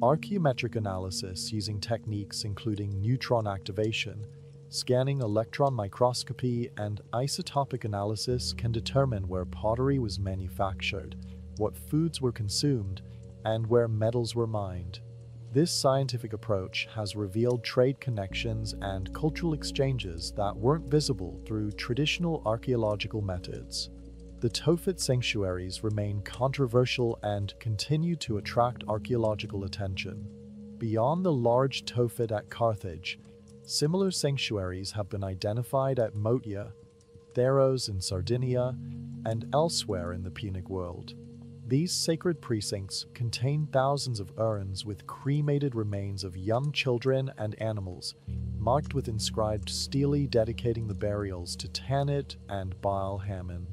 Archaeometric analysis using techniques including neutron activation, scanning electron microscopy, and isotopic analysis can determine where pottery was manufactured, what foods were consumed, and where metals were mined. This scientific approach has revealed trade connections and cultural exchanges that weren't visible through traditional archaeological methods. The Tophet sanctuaries remain controversial and continue to attract archaeological attention. Beyond the large Tophet at Carthage, similar sanctuaries have been identified at Motia, Theros in Sardinia, and elsewhere in the Punic world. These sacred precincts contain thousands of urns with cremated remains of young children and animals, marked with inscribed stelae dedicating the burials to Tanit and Baal Hammon.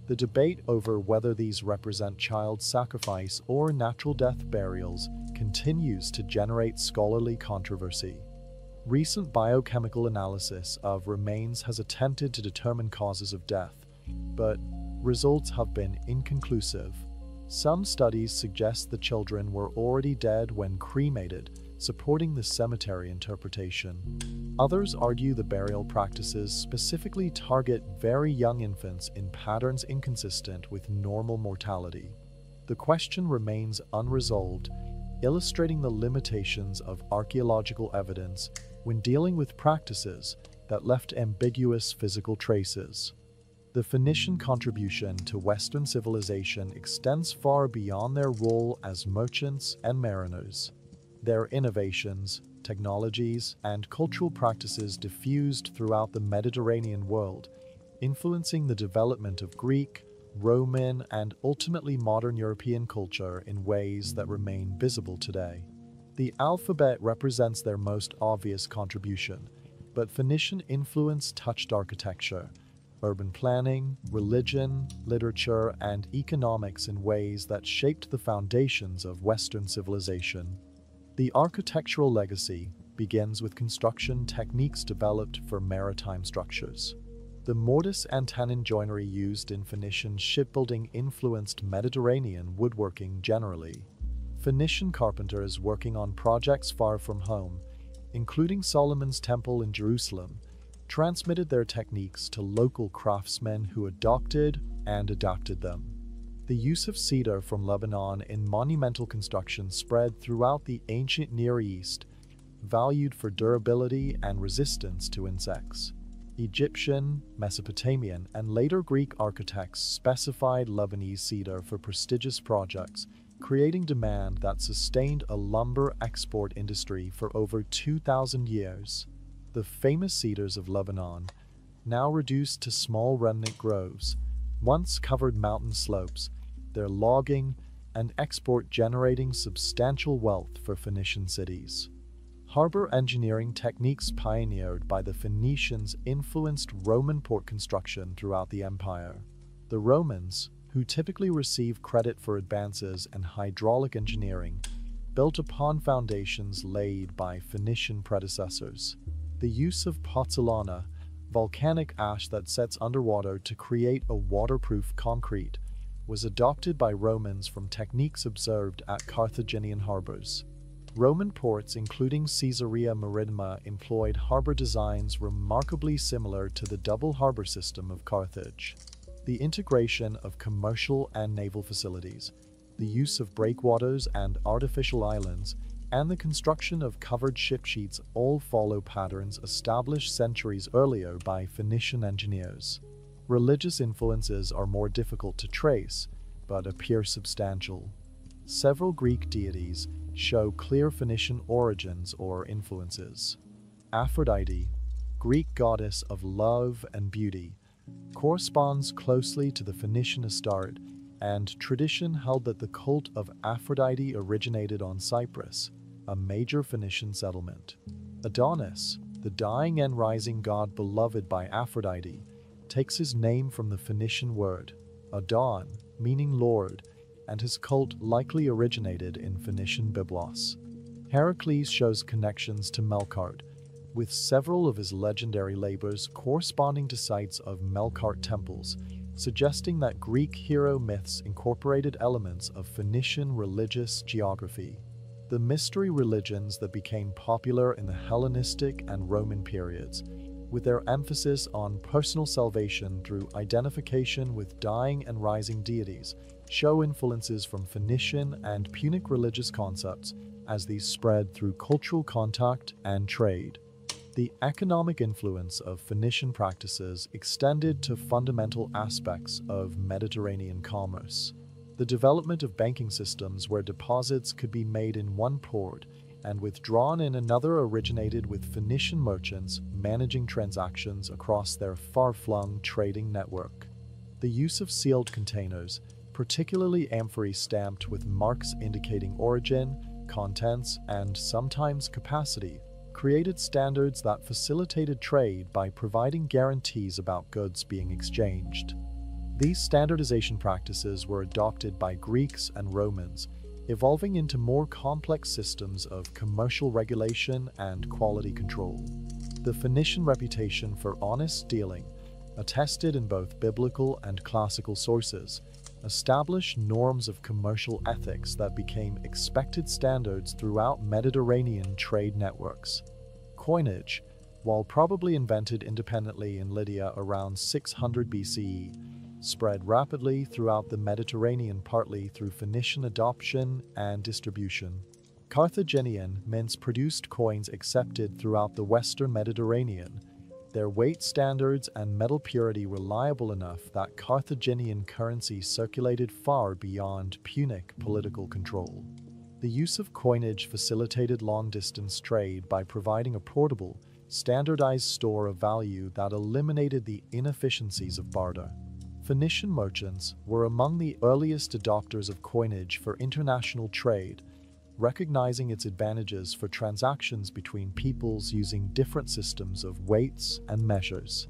The debate over whether these represent child sacrifice or natural death burials continues to generate scholarly controversy. Recent biochemical analysis of remains has attempted to determine causes of death, but results have been inconclusive. Some studies suggest the children were already dead when cremated, supporting the cemetery interpretation. Others argue the burial practices specifically target very young infants in patterns inconsistent with normal mortality. The question remains unresolved, illustrating the limitations of archaeological evidence when dealing with practices that left ambiguous physical traces. The Phoenician contribution to Western civilization extends far beyond their role as merchants and mariners. Their innovations, technologies, and cultural practices diffused throughout the Mediterranean world, influencing the development of Greek, Roman, and ultimately modern European culture in ways that remain visible today. The alphabet represents their most obvious contribution, but Phoenician influence touched architecture, urban planning, religion, literature, and economics in ways that shaped the foundations of Western civilization. The architectural legacy begins with construction techniques developed for maritime structures. The mortise and tenon joinery used in Phoenician shipbuilding influenced Mediterranean woodworking generally. Phoenician carpenters working on projects far from home, including Solomon's Temple in Jerusalem, transmitted their techniques to local craftsmen who adopted and adapted them. The use of cedar from Lebanon in monumental construction spread throughout the ancient Near East, valued for durability and resistance to insects. Egyptian, Mesopotamian, and later Greek architects specified Lebanese cedar for prestigious projects, creating demand that sustained a lumber export industry for over 2,000 years. The famous cedars of Lebanon, now reduced to small remnant groves, once covered mountain slopes, their logging and export generating substantial wealth for Phoenician cities. Harbor engineering techniques pioneered by the Phoenicians influenced Roman port construction throughout the empire. The Romans, who typically receive credit for advances in hydraulic engineering, built upon foundations laid by Phoenician predecessors. The use of pozzolana, volcanic ash that sets underwater to create a waterproof concrete, was adopted by Romans from techniques observed at Carthaginian harbors. Roman ports, including Caesarea Maritima, employed harbor designs remarkably similar to the double harbor system of Carthage. The integration of commercial and naval facilities, the use of breakwaters and artificial islands, and the construction of covered ship sheets all follow patterns established centuries earlier by Phoenician engineers. Religious influences are more difficult to trace, but appear substantial. Several Greek deities show clear Phoenician origins or influences. Aphrodite, Greek goddess of love and beauty, corresponds closely to the Phoenician Astarte, and tradition held that the cult of Aphrodite originated on Cyprus, a major Phoenician settlement. Adonis, the dying and rising god beloved by Aphrodite, takes his name from the Phoenician word Adon, meaning Lord, and his cult likely originated in Phoenician Byblos. Heracles shows connections to Melkart, with several of his legendary labors corresponding to sites of Melkart temples, suggesting that Greek hero myths incorporated elements of Phoenician religious geography. The mystery religions that became popular in the Hellenistic and Roman periods, with their emphasis on personal salvation through identification with dying and rising deities, show influences from Phoenician and Punic religious concepts as these spread through cultural contact and trade. The economic influence of Phoenician practices extended to fundamental aspects of Mediterranean commerce. The development of banking systems where deposits could be made in one port and withdrawn in another originated with Phoenician merchants managing transactions across their far-flung trading network. The use of sealed containers, particularly amphorae stamped with marks indicating origin, contents, and sometimes capacity, created standards that facilitated trade by providing guarantees about goods being exchanged. These standardization practices were adopted by Greeks and Romans, evolving into more complex systems of commercial regulation and quality control. The Phoenician reputation for honest dealing, attested in both biblical and classical sources, established norms of commercial ethics that became expected standards throughout Mediterranean trade networks. Coinage, while probably invented independently in Lydia around 600 BCE, spread rapidly throughout the Mediterranean partly through Phoenician adoption and distribution. Carthaginian mints produced coins accepted throughout the Western Mediterranean, their weight standards and metal purity reliable enough that Carthaginian currency circulated far beyond Punic political control. The use of coinage facilitated long-distance trade by providing a portable, standardized store of value that eliminated the inefficiencies of barter. Phoenician merchants were among the earliest adopters of coinage for international trade, recognizing its advantages for transactions between peoples using different systems of weights and measures.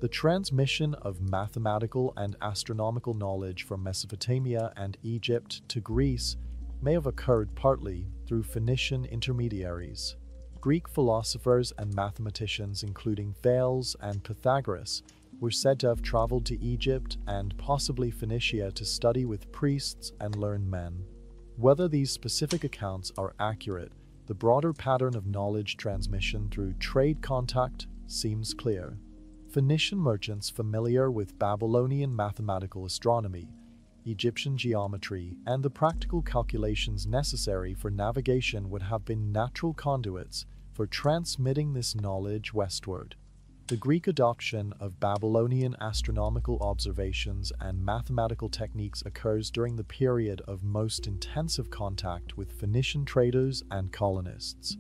The transmission of mathematical and astronomical knowledge from Mesopotamia and Egypt to Greece may have occurred partly through Phoenician intermediaries. Greek philosophers and mathematicians including Thales and Pythagoras were said to have traveled to Egypt and possibly Phoenicia to study with priests and learned men. Whether these specific accounts are accurate, the broader pattern of knowledge transmission through trade contact seems clear. Phoenician merchants familiar with Babylonian mathematical astronomy, Egyptian geometry, and the practical calculations necessary for navigation would have been natural conduits for transmitting this knowledge westward. The Greek adoption of Babylonian astronomical observations and mathematical techniques occurs during the period of most intensive contact with Phoenician traders and colonists.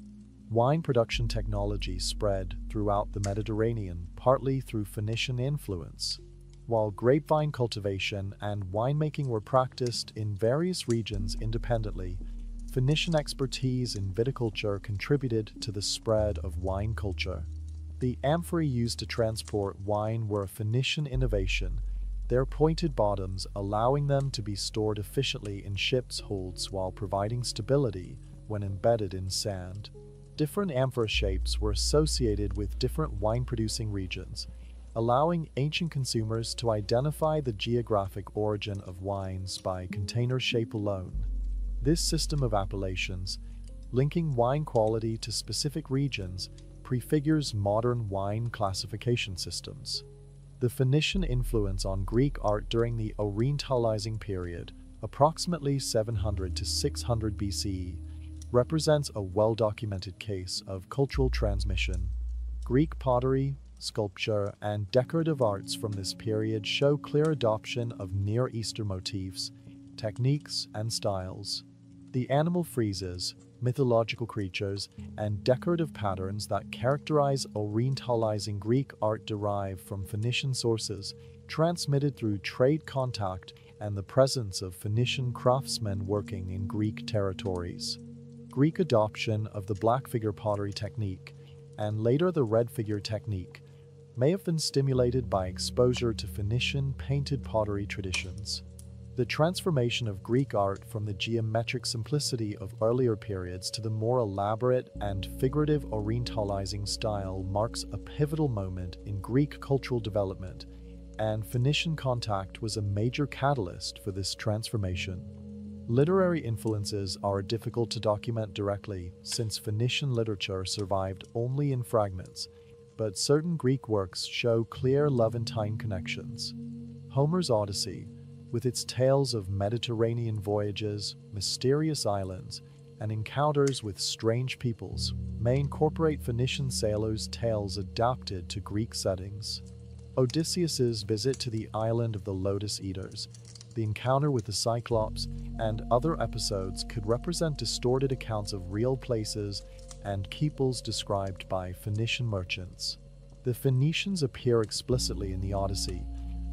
Wine production technology spread throughout the Mediterranean partly through Phoenician influence. While grapevine cultivation and winemaking were practiced in various regions independently, Phoenician expertise in viticulture contributed to the spread of wine culture. The amphorae used to transport wine were a Phoenician innovation, their pointed bottoms allowing them to be stored efficiently in ships' holds while providing stability when embedded in sand. Different amphora shapes were associated with different wine-producing regions, allowing ancient consumers to identify the geographic origin of wines by container shape alone. This system of appellations, linking wine quality to specific regions, prefigures modern wine classification systems. The Phoenician influence on Greek art during the Orientalizing period, approximately 700 to 600 BCE, represents a well-documented case of cultural transmission. Greek pottery, sculpture, and decorative arts from this period show clear adoption of Near Eastern motifs, techniques, and styles. The animal friezes, mythological creatures, and decorative patterns that characterize Orientalizing Greek art derive from Phoenician sources, transmitted through trade contact and the presence of Phoenician craftsmen working in Greek territories. Greek adoption of the black figure pottery technique, and later the red figure technique, may have been stimulated by exposure to Phoenician painted pottery traditions. The transformation of Greek art from the geometric simplicity of earlier periods to the more elaborate and figurative or tantalizing style marks a pivotal moment in Greek cultural development, and Phoenician contact was a major catalyst for this transformation. Literary influences are difficult to document directly, since Phoenician literature survived only in fragments, but certain Greek works show clear Levantine connections. Homer's Odyssey, with its tales of Mediterranean voyages, mysterious islands, and encounters with strange peoples, may incorporate Phoenician sailors' tales adapted to Greek settings. Odysseus's visit to the island of the Lotus Eaters, the encounter with the Cyclops, and other episodes could represent distorted accounts of real places and peoples described by Phoenician merchants. The Phoenicians appear explicitly in the Odyssey,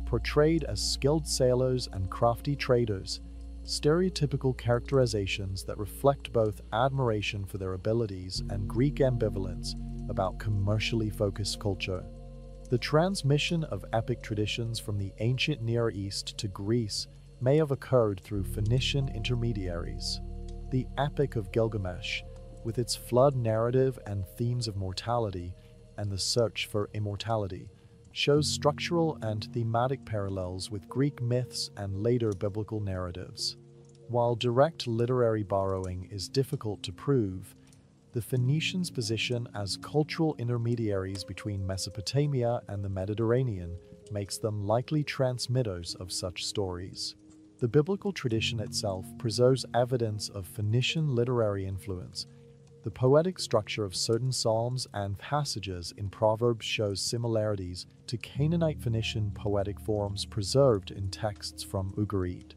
portrayed as skilled sailors and crafty traders, stereotypical characterizations that reflect both admiration for their abilities and Greek ambivalence about commercially focused culture. The transmission of epic traditions from the ancient Near East to Greece may have occurred through Phoenician intermediaries. The Epic of Gilgamesh, with its flood narrative and themes of mortality and the search for immortality, shows structural and thematic parallels with Greek myths and later biblical narratives. While direct literary borrowing is difficult to prove, the Phoenicians' position as cultural intermediaries between Mesopotamia and the Mediterranean makes them likely transmitters of such stories. The biblical tradition itself preserves evidence of Phoenician literary influence. The poetic structure of certain psalms and passages in Proverbs shows similarities to Canaanite Phoenician poetic forms preserved in texts from Ugarit.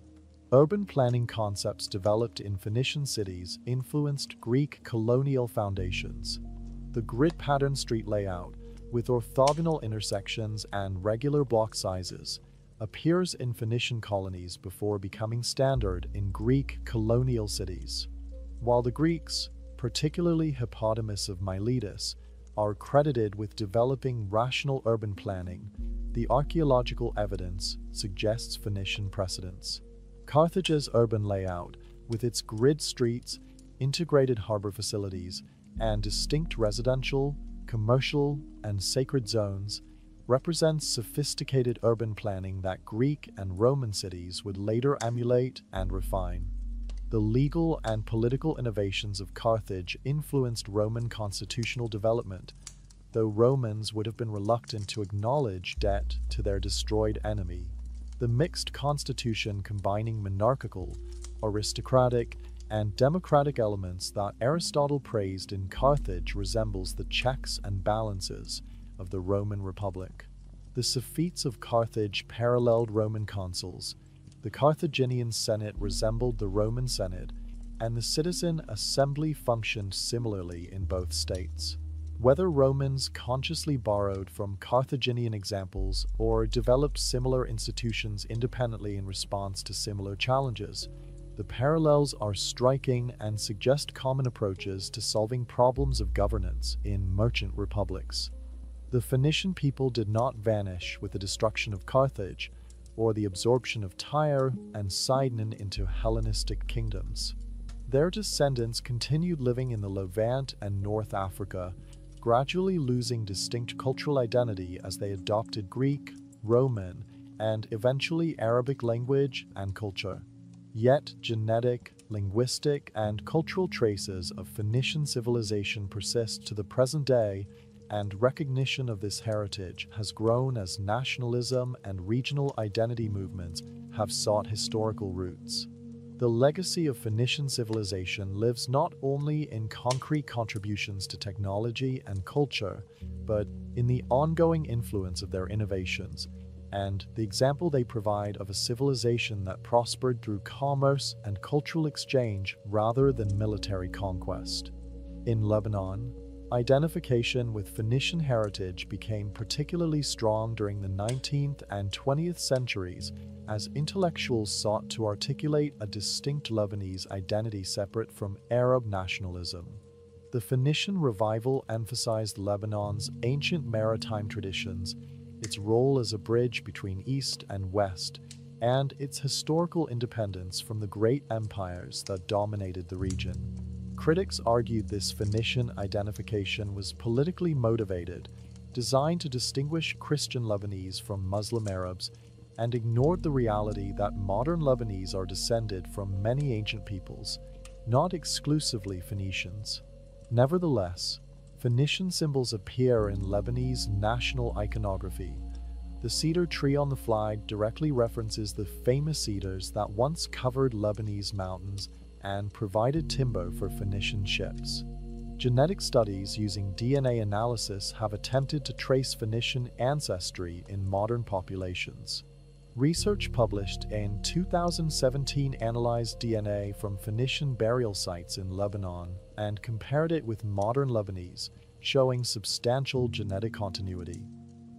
Urban planning concepts developed in Phoenician cities influenced Greek colonial foundations. The grid-pattern street layout, with orthogonal intersections and regular block sizes, appears in Phoenician colonies before becoming standard in Greek colonial cities. While the Greeks, particularly Hippodamus of Miletus, are credited with developing rational urban planning, the archaeological evidence suggests Phoenician precedents. Carthage's urban layout, with its grid streets, integrated harbor facilities, and distinct residential, commercial, and sacred zones, represents sophisticated urban planning that Greek and Roman cities would later emulate and refine. The legal and political innovations of Carthage influenced Roman constitutional development, though Romans would have been reluctant to acknowledge debt to their destroyed enemy. The mixed constitution combining monarchical, aristocratic, and democratic elements that Aristotle praised in Carthage resembles the checks and balances of the Roman Republic. The Sophites of Carthage paralleled Roman consuls. The Carthaginian Senate resembled the Roman Senate, and the citizen assembly functioned similarly in both states. Whether Romans consciously borrowed from Carthaginian examples or developed similar institutions independently in response to similar challenges, the parallels are striking and suggest common approaches to solving problems of governance in merchant republics. The Phoenician people did not vanish with the destruction of Carthage, or the absorption of Tyre and Sidon into Hellenistic kingdoms. Their descendants continued living in the Levant and North Africa, gradually losing distinct cultural identity as they adopted Greek, Roman, and eventually Arabic language and culture. Yet genetic, linguistic, and cultural traces of Phoenician civilization persist to the present day, and recognition of this heritage has grown as nationalism and regional identity movements have sought historical roots. The legacy of Phoenician civilization lives not only in concrete contributions to technology and culture, but in the ongoing influence of their innovations, and the example they provide of a civilization that prospered through commerce and cultural exchange rather than military conquest. In Lebanon, identification with Phoenician heritage became particularly strong during the 19th and 20th centuries as intellectuals sought to articulate a distinct Lebanese identity separate from Arab nationalism. The Phoenician revival emphasized Lebanon's ancient maritime traditions, its role as a bridge between East and West, and its historical independence from the great empires that dominated the region. Critics argued this Phoenician identification was politically motivated, designed to distinguish Christian Lebanese from Muslim Arabs, and ignored the reality that modern Lebanese are descended from many ancient peoples, not exclusively Phoenicians. Nevertheless, Phoenician symbols appear in Lebanese national iconography. The cedar tree on the flag directly references the famous cedars that once covered Lebanese mountains and provided timber for Phoenician ships. Genetic studies using DNA analysis have attempted to trace Phoenician ancestry in modern populations. Research published in 2017 analyzed DNA from Phoenician burial sites in Lebanon and compared it with modern Lebanese, showing substantial genetic continuity.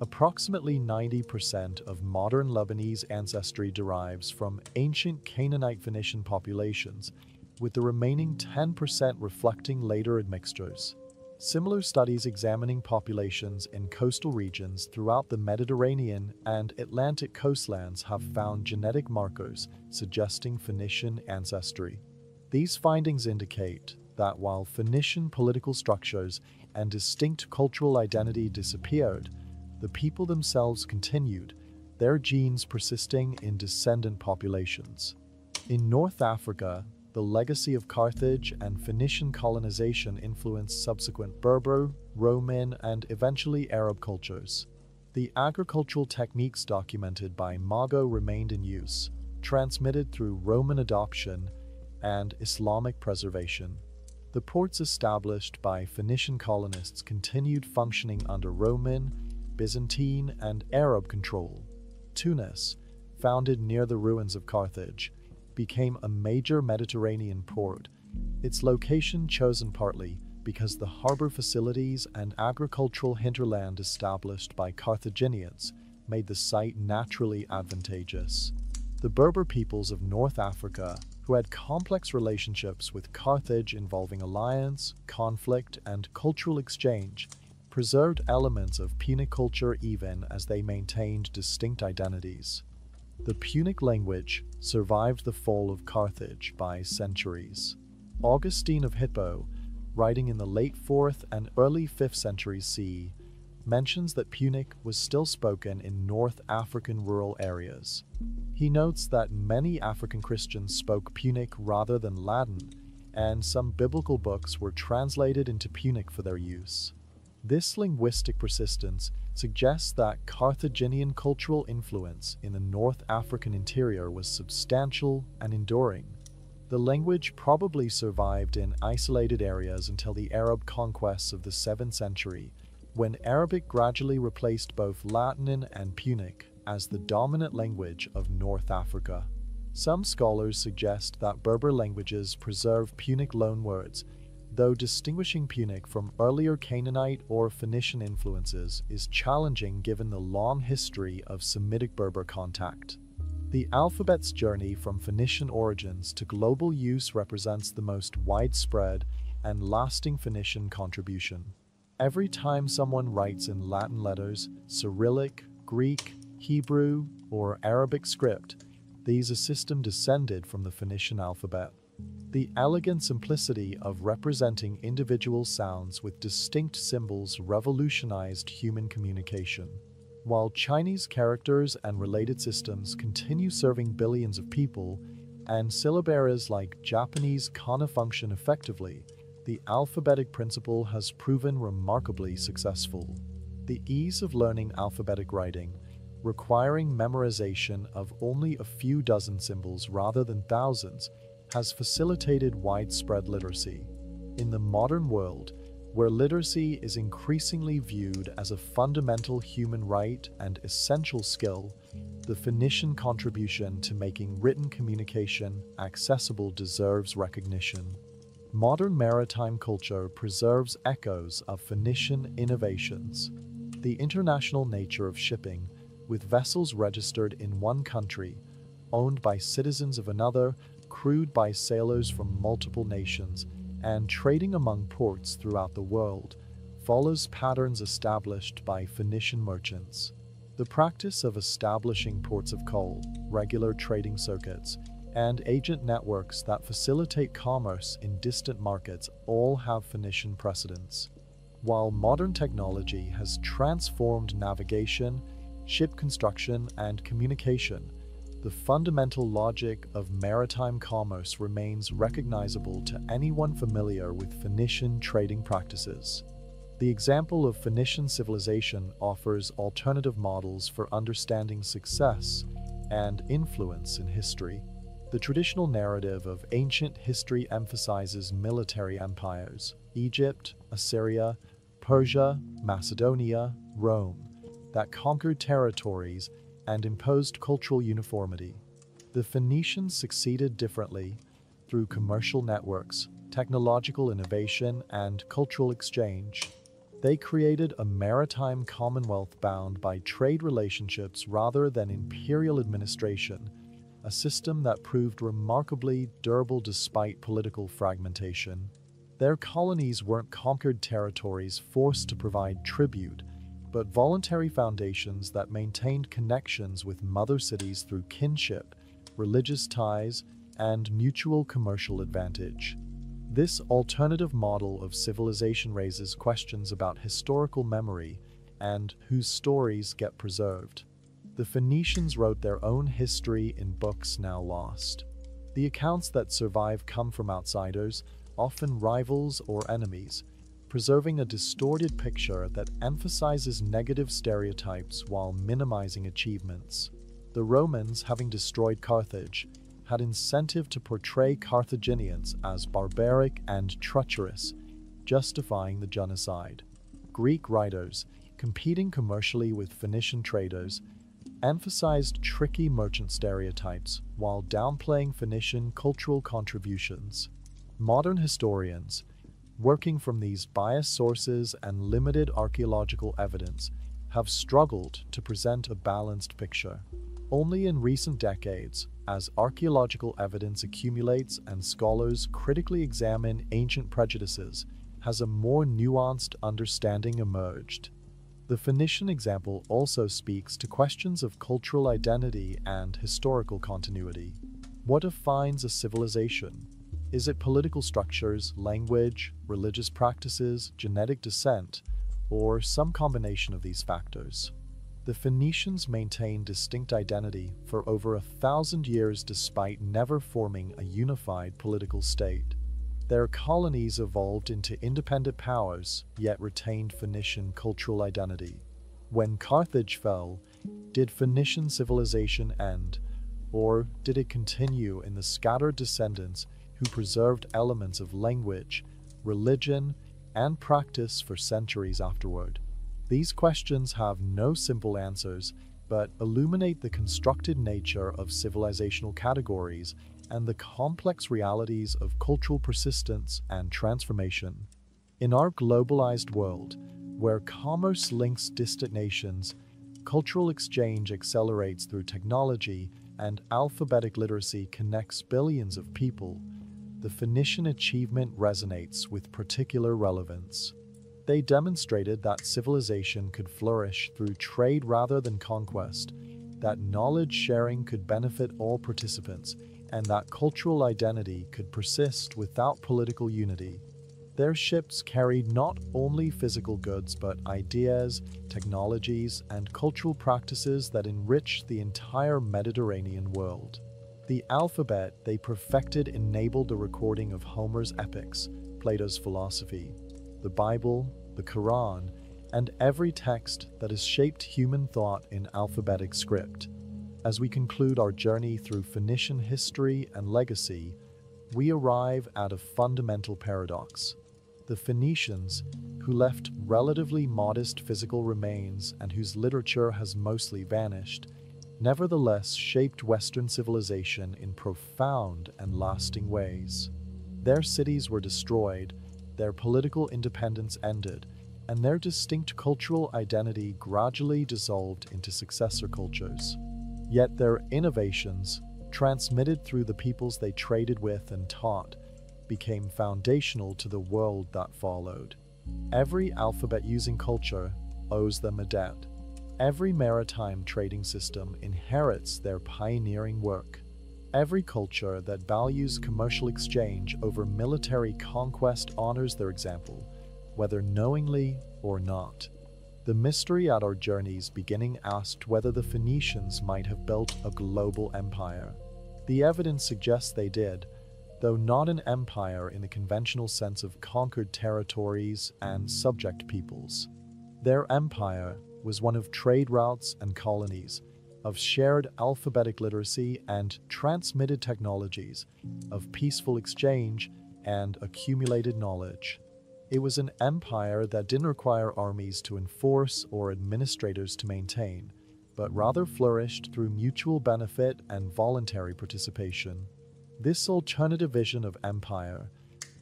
Approximately 90% of modern Lebanese ancestry derives from ancient Canaanite Phoenician populations, with the remaining 10% reflecting later admixtures. Similar studies examining populations in coastal regions throughout the Mediterranean and Atlantic coastlands have found genetic markers suggesting Phoenician ancestry. These findings indicate that while Phoenician political structures and distinct cultural identity disappeared, the people themselves continued, their genes persisting in descendant populations. In North Africa, the legacy of Carthage and Phoenician colonization influenced subsequent Berber, Roman, and eventually Arab cultures. The agricultural techniques documented by Mago remained in use, transmitted through Roman adoption and Islamic preservation. The ports established by Phoenician colonists continued functioning under Roman, Byzantine, and Arab control. Tunis, founded near the ruins of Carthage, became a major Mediterranean port, its location chosen partly because the harbor facilities and agricultural hinterland established by Carthaginians made the site naturally advantageous. The Berber peoples of North Africa, who had complex relationships with Carthage involving alliance, conflict, and cultural exchange, preserved elements of Punic culture even as they maintained distinct identities. The Punic language survived the fall of Carthage by centuries. Augustine of Hippo, writing in the late 4th and early 5th centuries CE, mentions that Punic was still spoken in North African rural areas. He notes that many African Christians spoke Punic rather than Latin, and some biblical books were translated into Punic for their use. This linguistic persistence suggests that Carthaginian cultural influence in the North African interior was substantial and enduring. The language probably survived in isolated areas until the Arab conquests of the 7th century, when Arabic gradually replaced both Latin and Punic as the dominant language of North Africa. Some scholars suggest that Berber languages preserve Punic loanwords, though distinguishing Punic from earlier Canaanite or Phoenician influences is challenging given the long history of Semitic Berber contact. The alphabet's journey from Phoenician origins to global use represents the most widespread and lasting Phoenician contribution. Every time someone writes in Latin letters, Cyrillic, Greek, Hebrew, or Arabic script, these system descended from the Phoenician alphabet. The elegant simplicity of representing individual sounds with distinct symbols revolutionized human communication. While Chinese characters and related systems continue serving billions of people, and syllabaries like Japanese kana function effectively, the alphabetic principle has proven remarkably successful. The ease of learning alphabetic writing, requiring memorization of only a few dozen symbols rather than thousands, has facilitated widespread literacy. In the modern world, where literacy is increasingly viewed as a fundamental human right and essential skill, the Phoenician contribution to making written communication accessible deserves recognition. Modern maritime culture preserves echoes of Phoenician innovations. The international nature of shipping, with vessels registered in one country, owned by citizens of another, crewed by sailors from multiple nations, and trading among ports throughout the world follows patterns established by Phoenician merchants. The practice of establishing ports of call, regular trading circuits, and agent networks that facilitate commerce in distant markets all have Phoenician precedents. While modern technology has transformed navigation, ship construction, and communication, the fundamental logic of maritime commerce remains recognizable to anyone familiar with Phoenician trading practices. The example of Phoenician civilization offers alternative models for understanding success and influence in history. The traditional narrative of ancient history emphasizes military empires: Egypt, Assyria, Persia, Macedonia, Rome, that conquered territories and imposed cultural uniformity. The Phoenicians succeeded differently through commercial networks, technological innovation, and cultural exchange. They created a maritime commonwealth bound by trade relationships rather than imperial administration, a system that proved remarkably durable despite political fragmentation. Their colonies weren't conquered territories forced to provide tribute, but voluntary foundations that maintained connections with mother cities through kinship, religious ties, and mutual commercial advantage. This alternative model of civilization raises questions about historical memory and whose stories get preserved. The Phoenicians wrote their own history in books now lost. The accounts that survive come from outsiders, often rivals or enemies, preserving a distorted picture that emphasizes negative stereotypes while minimizing achievements. The Romans, having destroyed Carthage, had incentive to portray Carthaginians as barbaric and treacherous, justifying the genocide. Greek writers, competing commercially with Phoenician traders, emphasized tricky merchant stereotypes while downplaying Phoenician cultural contributions. Modern historians, working from these biased sources and limited archaeological evidence, have struggled to present a balanced picture. Only in recent decades, as archaeological evidence accumulates and scholars critically examine ancient prejudices, has a more nuanced understanding emerged. The Phoenician example also speaks to questions of cultural identity and historical continuity. What defines a civilization? Is it political structures, language, religious practices, genetic descent, or some combination of these factors? The Phoenicians maintained distinct identity for over 1,000 years despite never forming a unified political state. Their colonies evolved into independent powers, yet retained Phoenician cultural identity. When Carthage fell, did Phoenician civilization end, or did it continue in the scattered descendants who preserved elements of language, religion, and practice for centuries afterward? These questions have no simple answers, but illuminate the constructed nature of civilizational categories and the complex realities of cultural persistence and transformation. In our globalized world, where commerce links distant nations, cultural exchange accelerates through technology, and alphabetic literacy connects billions of people, the Phoenician achievement resonates with particular relevance. They demonstrated that civilization could flourish through trade rather than conquest, that knowledge sharing could benefit all participants, and that cultural identity could persist without political unity. Their ships carried not only physical goods but ideas, technologies, and cultural practices that enriched the entire Mediterranean world. The alphabet they perfected enabled the recording of Homer's epics, Plato's philosophy, the Bible, the Quran, and every text that has shaped human thought in alphabetic script. As we conclude our journey through Phoenician history and legacy, we arrive at a fundamental paradox. The Phoenicians, who left relatively modest physical remains and whose literature has mostly vanished, nevertheless shaped Western civilization in profound and lasting ways. Their cities were destroyed, their political independence ended, and their distinct cultural identity gradually dissolved into successor cultures. Yet their innovations, transmitted through the peoples they traded with and taught, became foundational to the world that followed. Every alphabet-using culture owes them a debt. Every maritime trading system inherits their pioneering work. Every culture that values commercial exchange over military conquest honors their example, whether knowingly or not. The mystery at our journey's beginning asked whether the Phoenicians might have built a global empire. The evidence suggests they did, though not an empire in the conventional sense of conquered territories and subject peoples. Their empire was one of trade routes and colonies, of shared alphabetic literacy and transmitted technologies, of peaceful exchange and accumulated knowledge. It was an empire that didn't require armies to enforce or administrators to maintain, but rather flourished through mutual benefit and voluntary participation. This alternative vision of empire,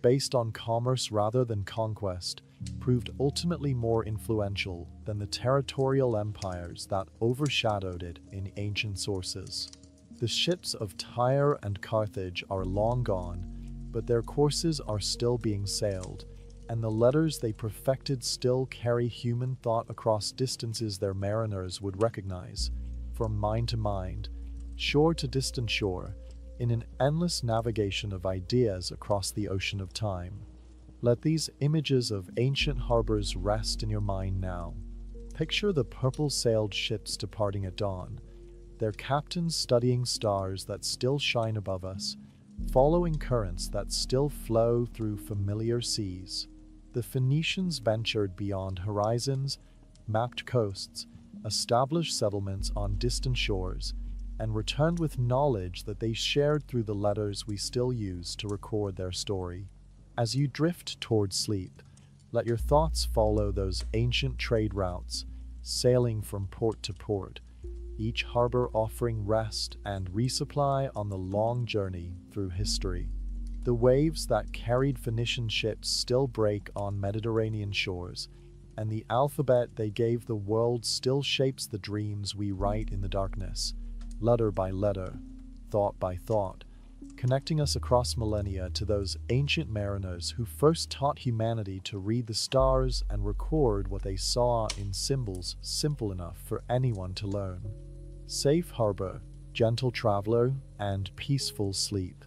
based on commerce rather than conquest, proved ultimately more influential than the territorial empires that overshadowed it in ancient sources. The ships of Tyre and Carthage are long gone, but their courses are still being sailed, and the letters they perfected still carry human thought across distances their mariners would recognize, from mind to mind, shore to distant shore, in an endless navigation of ideas across the ocean of time. Let these images of ancient harbors rest in your mind now. Picture the purple-sailed ships departing at dawn, their captains studying stars that still shine above us, following currents that still flow through familiar seas. The Phoenicians ventured beyond horizons, mapped coasts, established settlements on distant shores, and returned with knowledge that they shared through the letters we still use to record their story. As you drift towards sleep, let your thoughts follow those ancient trade routes, sailing from port to port, each harbor offering rest and resupply on the long journey through history. The waves that carried Phoenician ships still break on Mediterranean shores, and the alphabet they gave the world still shapes the dreams we write in the darkness, letter by letter, thought by thought, connecting us across millennia to those ancient mariners who first taught humanity to read the stars and record what they saw in symbols simple enough for anyone to learn. Safe harbor, gentle traveler, and peaceful sleep.